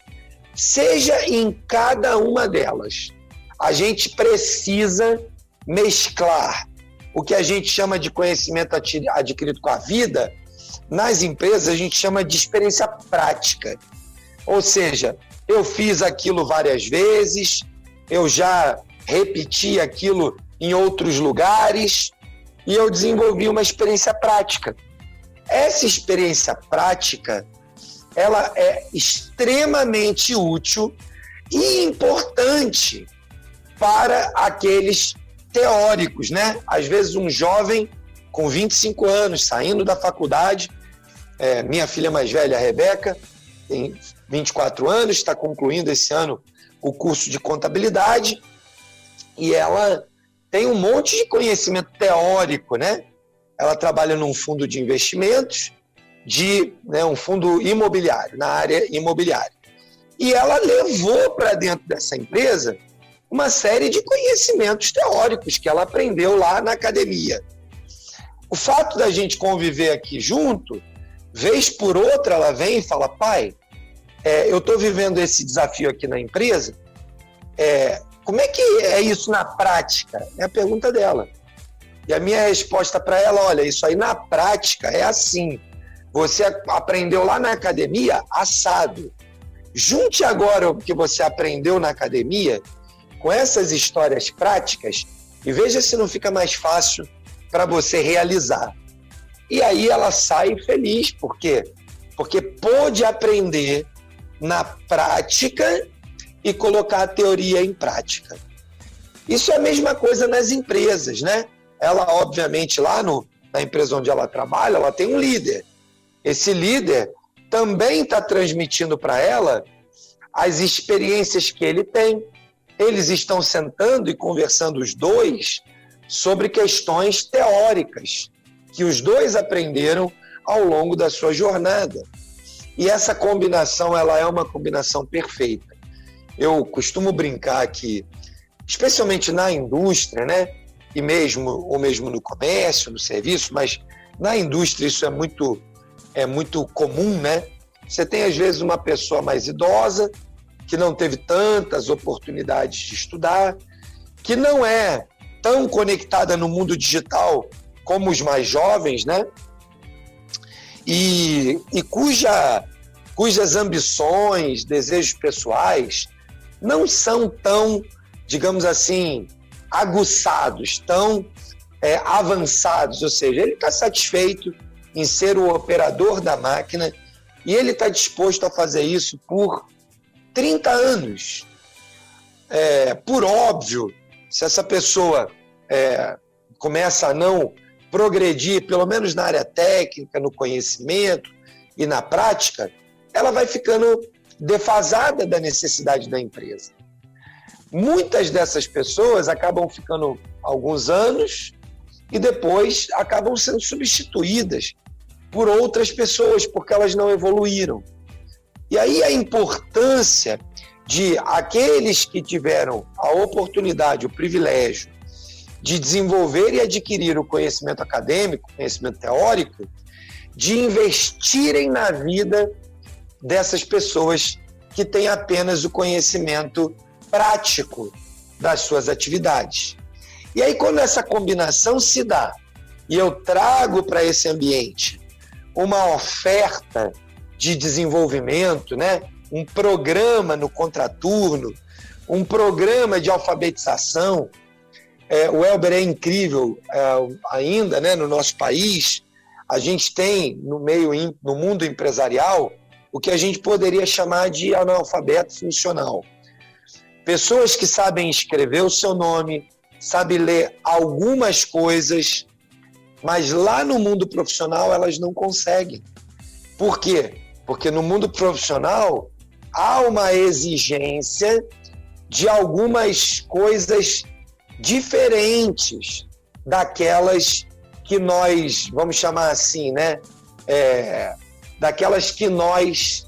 seja em cada uma delas, a gente precisa mesclar o que a gente chama de conhecimento adquirido com a vida. Nas empresas, a gente chama de experiência prática. Ou seja, eu fiz aquilo várias vezes, eu já repeti aquilo em outros lugares e eu desenvolvi uma experiência prática. Essa experiência prática, ela é extremamente útil e importante para aqueles teóricos, né? Às vezes um jovem com 25 anos, saindo da faculdade, Minha filha mais velha, a Rebeca, tem 24 anos, está concluindo esse ano o curso de contabilidade, e ela tem um monte de conhecimento teórico, né? Ela trabalha num fundo de investimentos, um fundo imobiliário, na área imobiliária. E ela levou para dentro dessa empresa uma série de conhecimentos teóricos que ela aprendeu lá na academia. O fato da gente conviver aqui junto, vez por outra ela vem e fala: pai, eu estou vivendo esse desafio aqui na empresa, como é que é isso na prática? É a pergunta dela. E a minha resposta para ela: olha, isso aí na prática é assim. Você aprendeu lá na academia assado. Junte agora o que você aprendeu na academia com essas histórias práticas e veja se não fica mais fácil para você realizar. E aí ela sai feliz. Por quê? Porque pôde aprender na prática e colocar a teoria em prática. Isso é a mesma coisa nas empresas, né? Ela, obviamente, lá na empresa onde ela trabalha, ela tem um líder. Esse líder também está transmitindo para ela as experiências que ele tem. Eles estão sentando e conversando os dois sobre questões teóricas que os dois aprenderam ao longo da sua jornada. E essa combinação, ela é uma combinação perfeita. Eu costumo brincar que, especialmente na indústria, né? Ou mesmo no comércio, no serviço, mas na indústria isso é muito comum, né? Você tem, às vezes, uma pessoa mais idosa, que não teve tantas oportunidades de estudar, que não é tão conectada no mundo digital como os mais jovens, né? E cujas ambições, desejos pessoais não são tão, digamos assim, aguçados, tão avançados. Ou seja, ele está satisfeito em ser o operador da máquina e ele está disposto a fazer isso por 30 anos. Por óbvio, se essa pessoa começa a não progredir, pelo menos na área técnica, no conhecimento e na prática, ela vai ficando defasada da necessidade da empresa. Muitas dessas pessoas acabam ficando alguns anos e depois acabam sendo substituídas por outras pessoas, porque elas não evoluíram. E aí a importância de aqueles que tiveram a oportunidade, o privilégio de desenvolver e adquirir o conhecimento acadêmico, conhecimento teórico, de investirem na vida dessas pessoas que têm apenas o conhecimento prático das suas atividades. E aí, quando essa combinação se dá e eu trago para esse ambiente uma oferta de desenvolvimento, né? Um programa no contraturno, um programa de alfabetização. O Elber é incrível ainda, né? No nosso país, a gente tem no mundo empresarial o que a gente poderia chamar de analfabeto funcional. Pessoas que sabem escrever o seu nome, sabem ler algumas coisas, mas lá no mundo profissional elas não conseguem. Por quê? Porque no mundo profissional há uma exigência de algumas coisas diferentes daquelas que nós, vamos chamar assim, né? Daquelas que nós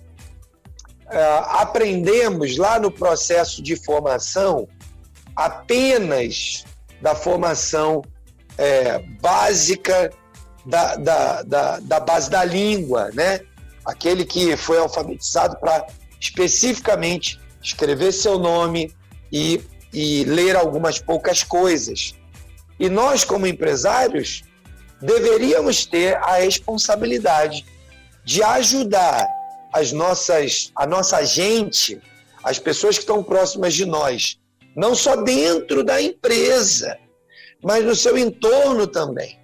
aprendemos lá no processo de formação, apenas da formação básica da base da língua, né? Aquele que foi alfabetizado para especificamente escrever seu nome e ler algumas poucas coisas. E nós, como empresários, deveríamos ter a responsabilidade de ajudar a nossa gente, as pessoas que estão próximas de nós, não só dentro da empresa, mas no seu entorno também.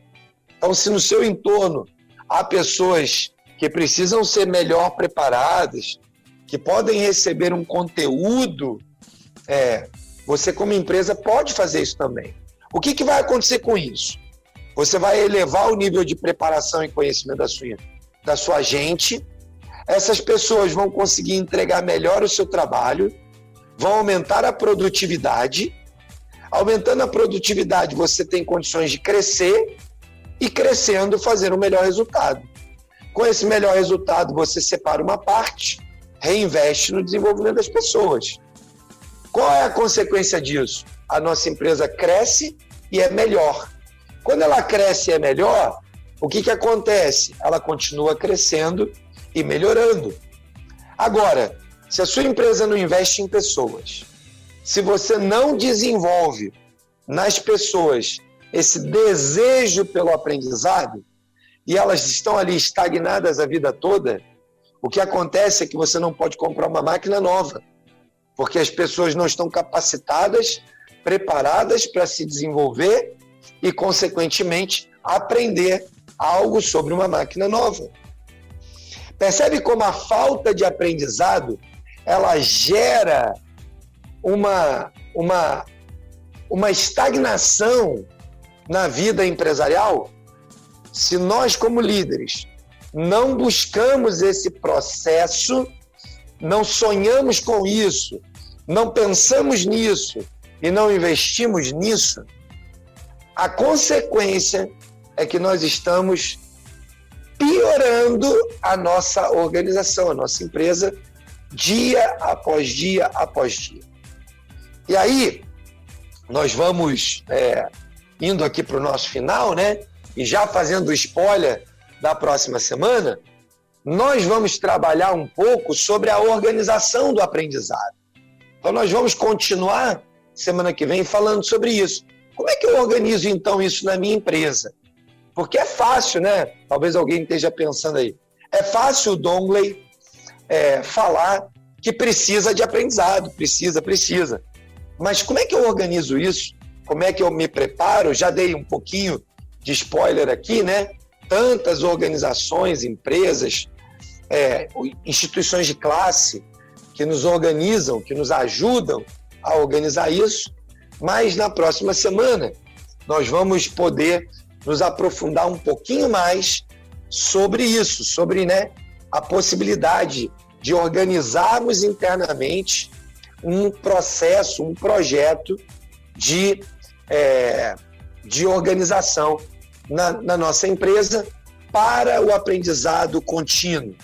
Então, se no seu entorno há pessoas que precisam ser melhor preparadas, que podem receber um conteúdo, você como empresa pode fazer isso também. O que vai acontecer com isso? Você vai elevar o nível de preparação e conhecimento da sua gente. Essas pessoas vão conseguir entregar melhor o seu trabalho, vão aumentar a produtividade. Aumentando a produtividade, você tem condições de crescer e, crescendo, fazer um melhor resultado. Com esse melhor resultado, você separa uma parte, reinveste no desenvolvimento das pessoas. Qual é a consequência disso? A nossa empresa cresce e é melhor. Quando ela cresce e é melhor, o que acontece? Ela continua crescendo e melhorando. Agora, se a sua empresa não investe em pessoas, se você não desenvolve nas pessoas esse desejo pelo aprendizado, e elas estão ali estagnadas a vida toda, o que acontece é que você não pode comprar uma máquina nova, porque as pessoas não estão capacitadas, preparadas para se desenvolver e, consequentemente, aprender algo sobre uma máquina nova. Percebe como a falta de aprendizado ela gera uma estagnação na vida empresarial? Se nós, como líderes, não buscamos esse processo, não sonhamos com isso, não pensamos nisso e não investimos nisso, a consequência é que nós estamos piorando a nossa organização, a nossa empresa, dia após dia após dia. E aí, nós vamos indo aqui para o nosso final, né? E já fazendo o spoiler da próxima semana, nós vamos trabalhar um pouco sobre a organização do aprendizado. Então, nós vamos continuar semana que vem falando sobre isso. Como é que eu organizo, então, isso na minha empresa? Porque é fácil, né? Talvez alguém esteja pensando aí. É fácil o Dongley falar que precisa de aprendizado, precisa. Mas como é que eu organizo isso? Como é que eu me preparo? Já dei um pouquinho de spoiler aqui, né? Tantas organizações, empresas, instituições de classe que nos organizam, que nos ajudam a organizar isso. Mas na próxima semana nós vamos poder nos aprofundar um pouquinho mais sobre isso, sobre, né, a possibilidade de organizarmos internamente um processo, um projeto de organização na nossa empresa para o aprendizado contínuo.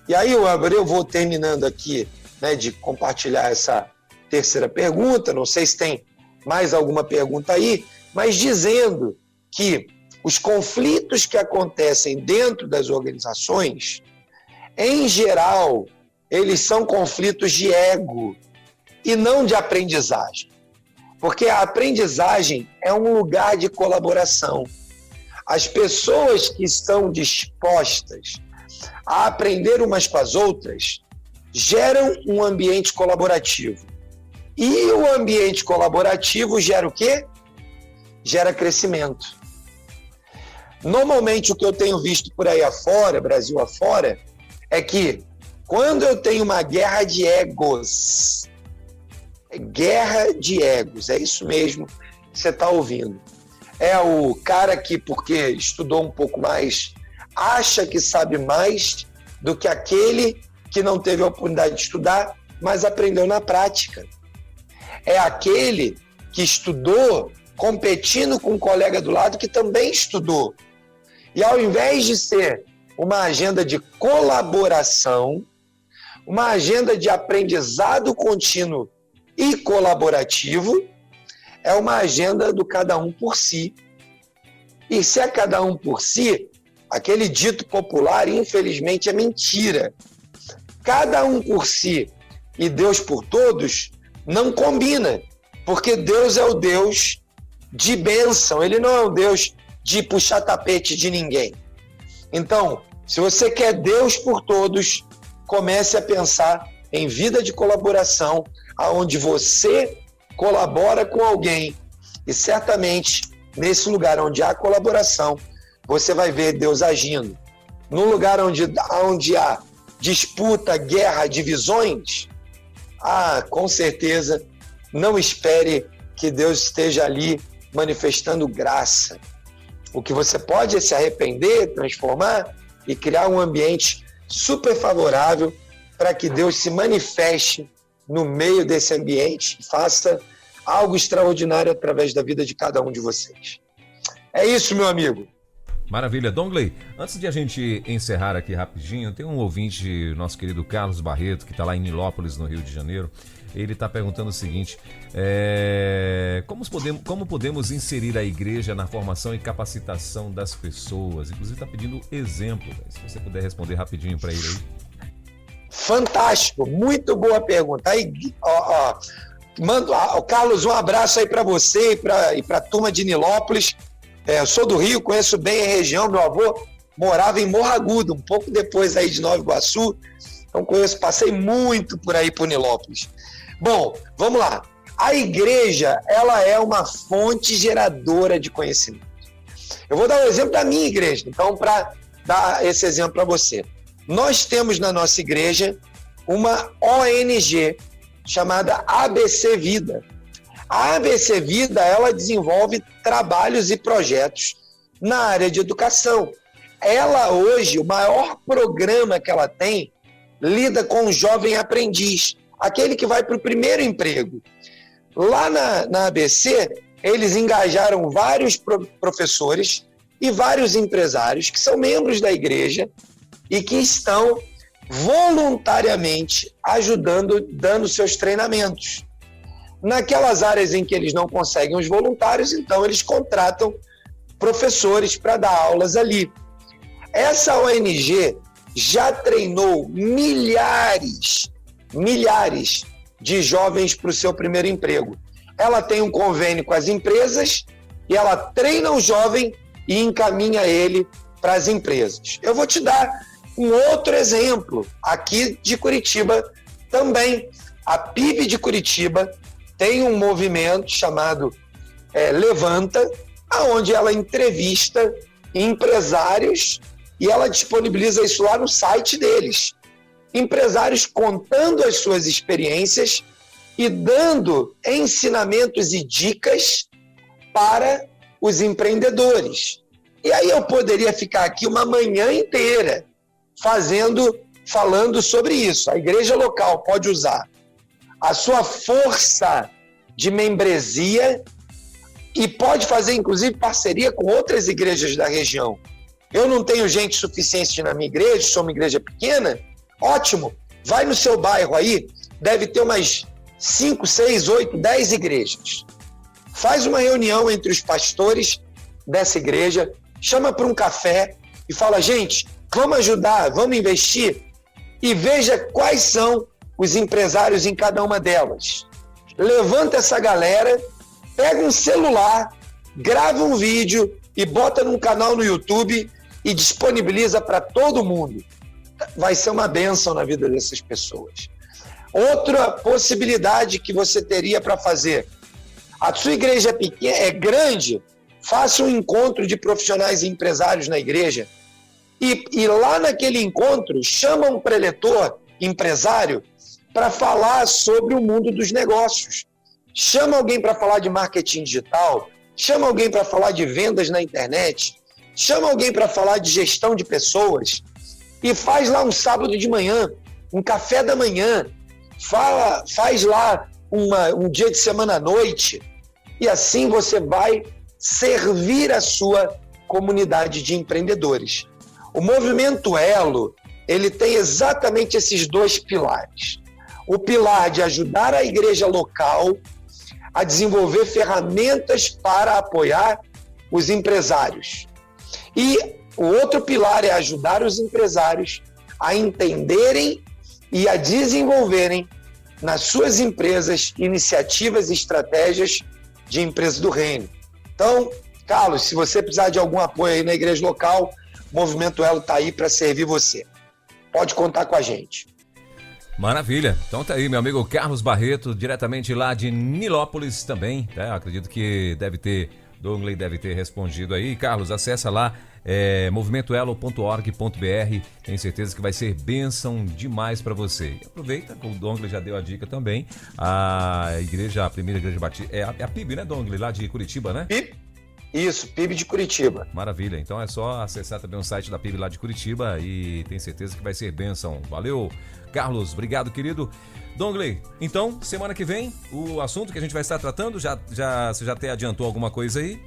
E aí, Weber, eu vou terminando aqui, né, de compartilhar essa terceira pergunta, não sei se tem mais alguma pergunta aí, mas dizendo que os conflitos que acontecem dentro das organizações, em geral, eles são conflitos de ego e não de aprendizagem. Porque a aprendizagem é um lugar de colaboração. As pessoas que estão dispostas a aprender umas com as outras geram um ambiente colaborativo. E o ambiente colaborativo gera o quê? Gera crescimento. Normalmente, o que eu tenho visto por aí afora, Brasil afora, é que quando eu tenho uma guerra de egos, é isso mesmo que você está ouvindo. É o cara que, porque estudou um pouco mais, acha que sabe mais do que aquele que não teve a oportunidade de estudar, mas aprendeu na prática. É aquele que estudou competindo com um colega do lado que também estudou. E ao invés de ser uma agenda de colaboração, uma agenda de aprendizado contínuo e colaborativo, é uma agenda do cada um por si. E se é cada um por si, aquele dito popular, infelizmente, é mentira. Cada um por si e Deus por todos não combina, porque Deus é o Deus de bênção, Ele não é o Deus de puxar tapete de ninguém. Então, se você quer Deus por todos, comece a pensar em vida de colaboração, onde você colabora com alguém e certamente nesse lugar onde há colaboração, você vai ver Deus agindo. No lugar onde há disputa, guerra, divisões, com certeza não espere que Deus esteja ali manifestando graça. O que você pode é se arrepender, transformar e criar um ambiente super favorável para que Deus se manifeste no meio desse ambiente e faça algo extraordinário através da vida de cada um de vocês. É isso, meu amigo. Maravilha. Dongley, antes de a gente encerrar aqui rapidinho, tem um ouvinte, nosso querido Carlos Barreto, que está lá em Nilópolis, no Rio de Janeiro. Ele está perguntando o seguinte: como podemos inserir a igreja na formação e capacitação das pessoas? Inclusive está pedindo exemplo. Se você puder responder rapidinho para ele aí. Fantástico, muito boa pergunta. Aí, Carlos, um abraço aí para você e para a turma de Nilópolis. Eu sou do Rio, conheço bem a região. Meu avô morava em Morro Agudo, um pouco depois aí de Nova Iguaçu. Então passei muito por aí por Nilópolis. Bom, vamos lá. A igreja, ela é uma fonte geradora de conhecimento. Eu vou dar um exemplo da minha igreja, então, para dar esse exemplo para você. Nós temos na nossa igreja uma ONG chamada ABC Vida. A ABC Vida, ela desenvolve trabalhos e projetos na área de educação. Ela hoje, o maior programa que ela tem, lida com o jovem aprendiz, aquele que vai para o primeiro emprego. Lá na ABC, eles engajaram vários professores e vários empresários que são membros da igreja e que estão voluntariamente ajudando, dando seus treinamentos. Naquelas áreas em que eles não conseguem os voluntários, então eles contratam professores para dar aulas ali. Essa ONG já treinou milhares de jovens para o seu primeiro emprego. Ela tem um convênio com as empresas e ela treina o jovem e encaminha ele para as empresas. Eu vou te dar um outro exemplo aqui de Curitiba também. A PIB de Curitiba tem um movimento chamado Levanta, onde ela entrevista empresários e ela disponibiliza isso lá no site deles. Empresários contando as suas experiências e dando ensinamentos e dicas para os empreendedores. E aí eu poderia ficar aqui uma manhã inteira falando sobre isso. A igreja local pode usar a sua força de membresia e pode fazer, inclusive, parceria com outras igrejas da região. Eu não tenho gente suficiente na minha igreja, sou uma igreja pequena, ótimo, vai no seu bairro aí, deve ter umas 5, 6, 8, 10 igrejas. Faz uma reunião entre os pastores dessa igreja, chama para um café e fala: gente, vamos ajudar, vamos investir, e veja quais são os empresários em cada uma delas. Levanta essa galera, pega um celular, grava um vídeo e bota num canal no YouTube e disponibiliza para todo mundo. Vai ser uma bênção na vida dessas pessoas. Outra possibilidade que você teria para fazer: a sua igreja é grande, faça um encontro de profissionais e empresários na igreja e lá naquele encontro chama um preletor, empresário, para falar sobre o mundo dos negócios. Chama alguém para falar de marketing digital, chama alguém para falar de vendas na internet, chama alguém para falar de gestão de pessoas e faz lá um sábado de manhã, um café da manhã, faz lá um dia de semana à noite, e assim você vai servir a sua comunidade de empreendedores. O movimento Elo, ele tem exatamente esses dois pilares. O pilar de ajudar a igreja local a desenvolver ferramentas para apoiar os empresários. E o outro pilar é ajudar os empresários a entenderem e a desenvolverem nas suas empresas iniciativas e estratégias de empresa do reino. Então, Carlos, se você precisar de algum apoio aí na igreja local, o Movimento Elo está aí para servir você. Pode contar com a gente. Maravilha. Então tá aí, meu amigo Carlos Barreto, diretamente lá de Nilópolis também, tá? Acredito que Dongley deve ter respondido aí. Carlos, acessa lá, movimentoelo.org.br. Tenho certeza que vai ser bênção demais para você. E aproveita, o Dongley já deu a dica também. A primeira igreja batista, é a PIB, né, Dongley, lá de Curitiba, né? Isso, PIB de Curitiba. Maravilha, então é só acessar também o site da PIB lá de Curitiba e tenho certeza que vai ser bênção. Valeu, Carlos, obrigado, querido. Dongley, então, semana que vem, o assunto que a gente vai estar tratando, você já até adiantou alguma coisa aí?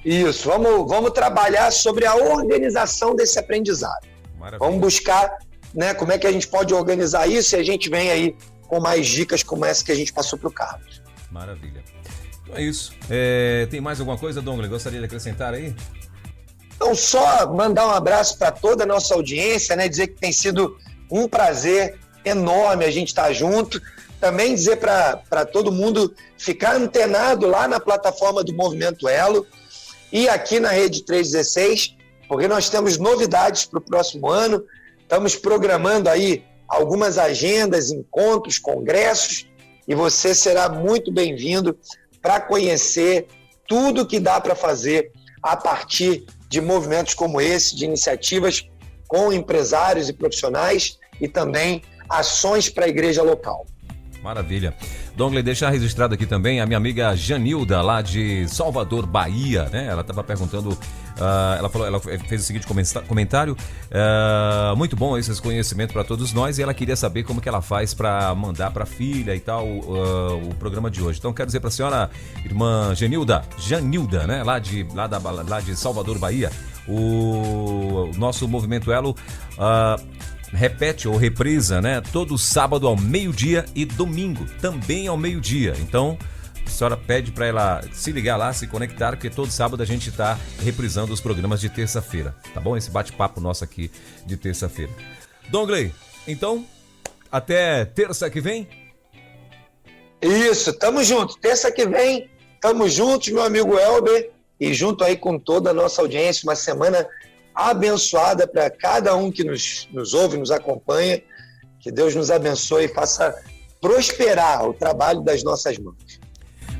Isso, vamos trabalhar sobre a organização desse aprendizado. Maravilha. Vamos buscar, né, como é que a gente pode organizar isso e a gente vem aí com mais dicas como essa que a gente passou para o Carlos. Maravilha. Então é isso. Tem mais alguma coisa, Dongley? Gostaria de acrescentar aí? Então, só mandar um abraço para toda a nossa audiência, né? Dizer que tem sido um prazer enorme a gente estar junto. Também dizer para todo mundo ficar antenado lá na plataforma do Movimento Elo e aqui na Rede 316, porque nós temos novidades para o próximo ano. Estamos programando aí algumas agendas, encontros, congressos, e você será muito bem-vindo para conhecer tudo que dá para fazer a partir de movimentos como esse, de iniciativas com empresários e profissionais e também ações para a igreja local. Maravilha. Dongley, deixar registrado aqui também a minha amiga Janilda, lá de Salvador, Bahia, né? Ela estava perguntando, ela fez o seguinte comentário, muito bom esse conhecimento para todos nós, e ela queria saber como que ela faz para mandar para a filha e tal o programa de hoje. Então quero dizer para a senhora, irmã Janilda, né? Lá de Salvador, Bahia, o nosso Movimento Elo repete ou reprisa, né? Todo sábado ao meio-dia e domingo também ao meio-dia. Então, a senhora pede para ela se ligar lá, se conectar, porque todo sábado a gente está reprisando os programas de terça-feira, tá bom? Esse bate-papo nosso aqui de terça-feira. Dongley, então, até terça que vem? Isso, tamo junto. Terça que vem, tamo juntos, meu amigo Elber, e junto aí com toda a nossa audiência, uma semana abençoada para cada um que nos ouve, nos acompanha. Que Deus nos abençoe e faça prosperar o trabalho das nossas mãos.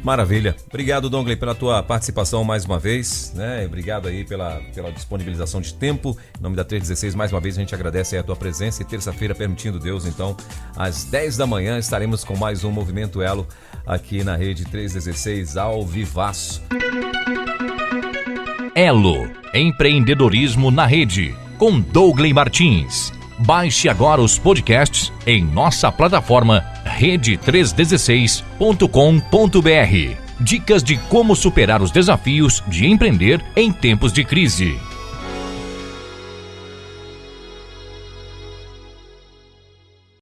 Maravilha. Obrigado, Dongley, pela tua participação mais uma vez, né? Obrigado aí pela disponibilização de tempo. Em nome da 316, mais uma vez, a gente agradece aí a tua presença, e terça-feira, permitindo Deus, então, às 10 da manhã, estaremos com mais um Movimento Elo aqui na Rede 316, ao vivaço. Elo, empreendedorismo na rede, com Dongley Martins. Baixe agora os podcasts em nossa plataforma rede316.com.br. Dicas de como superar os desafios de empreender em tempos de crise.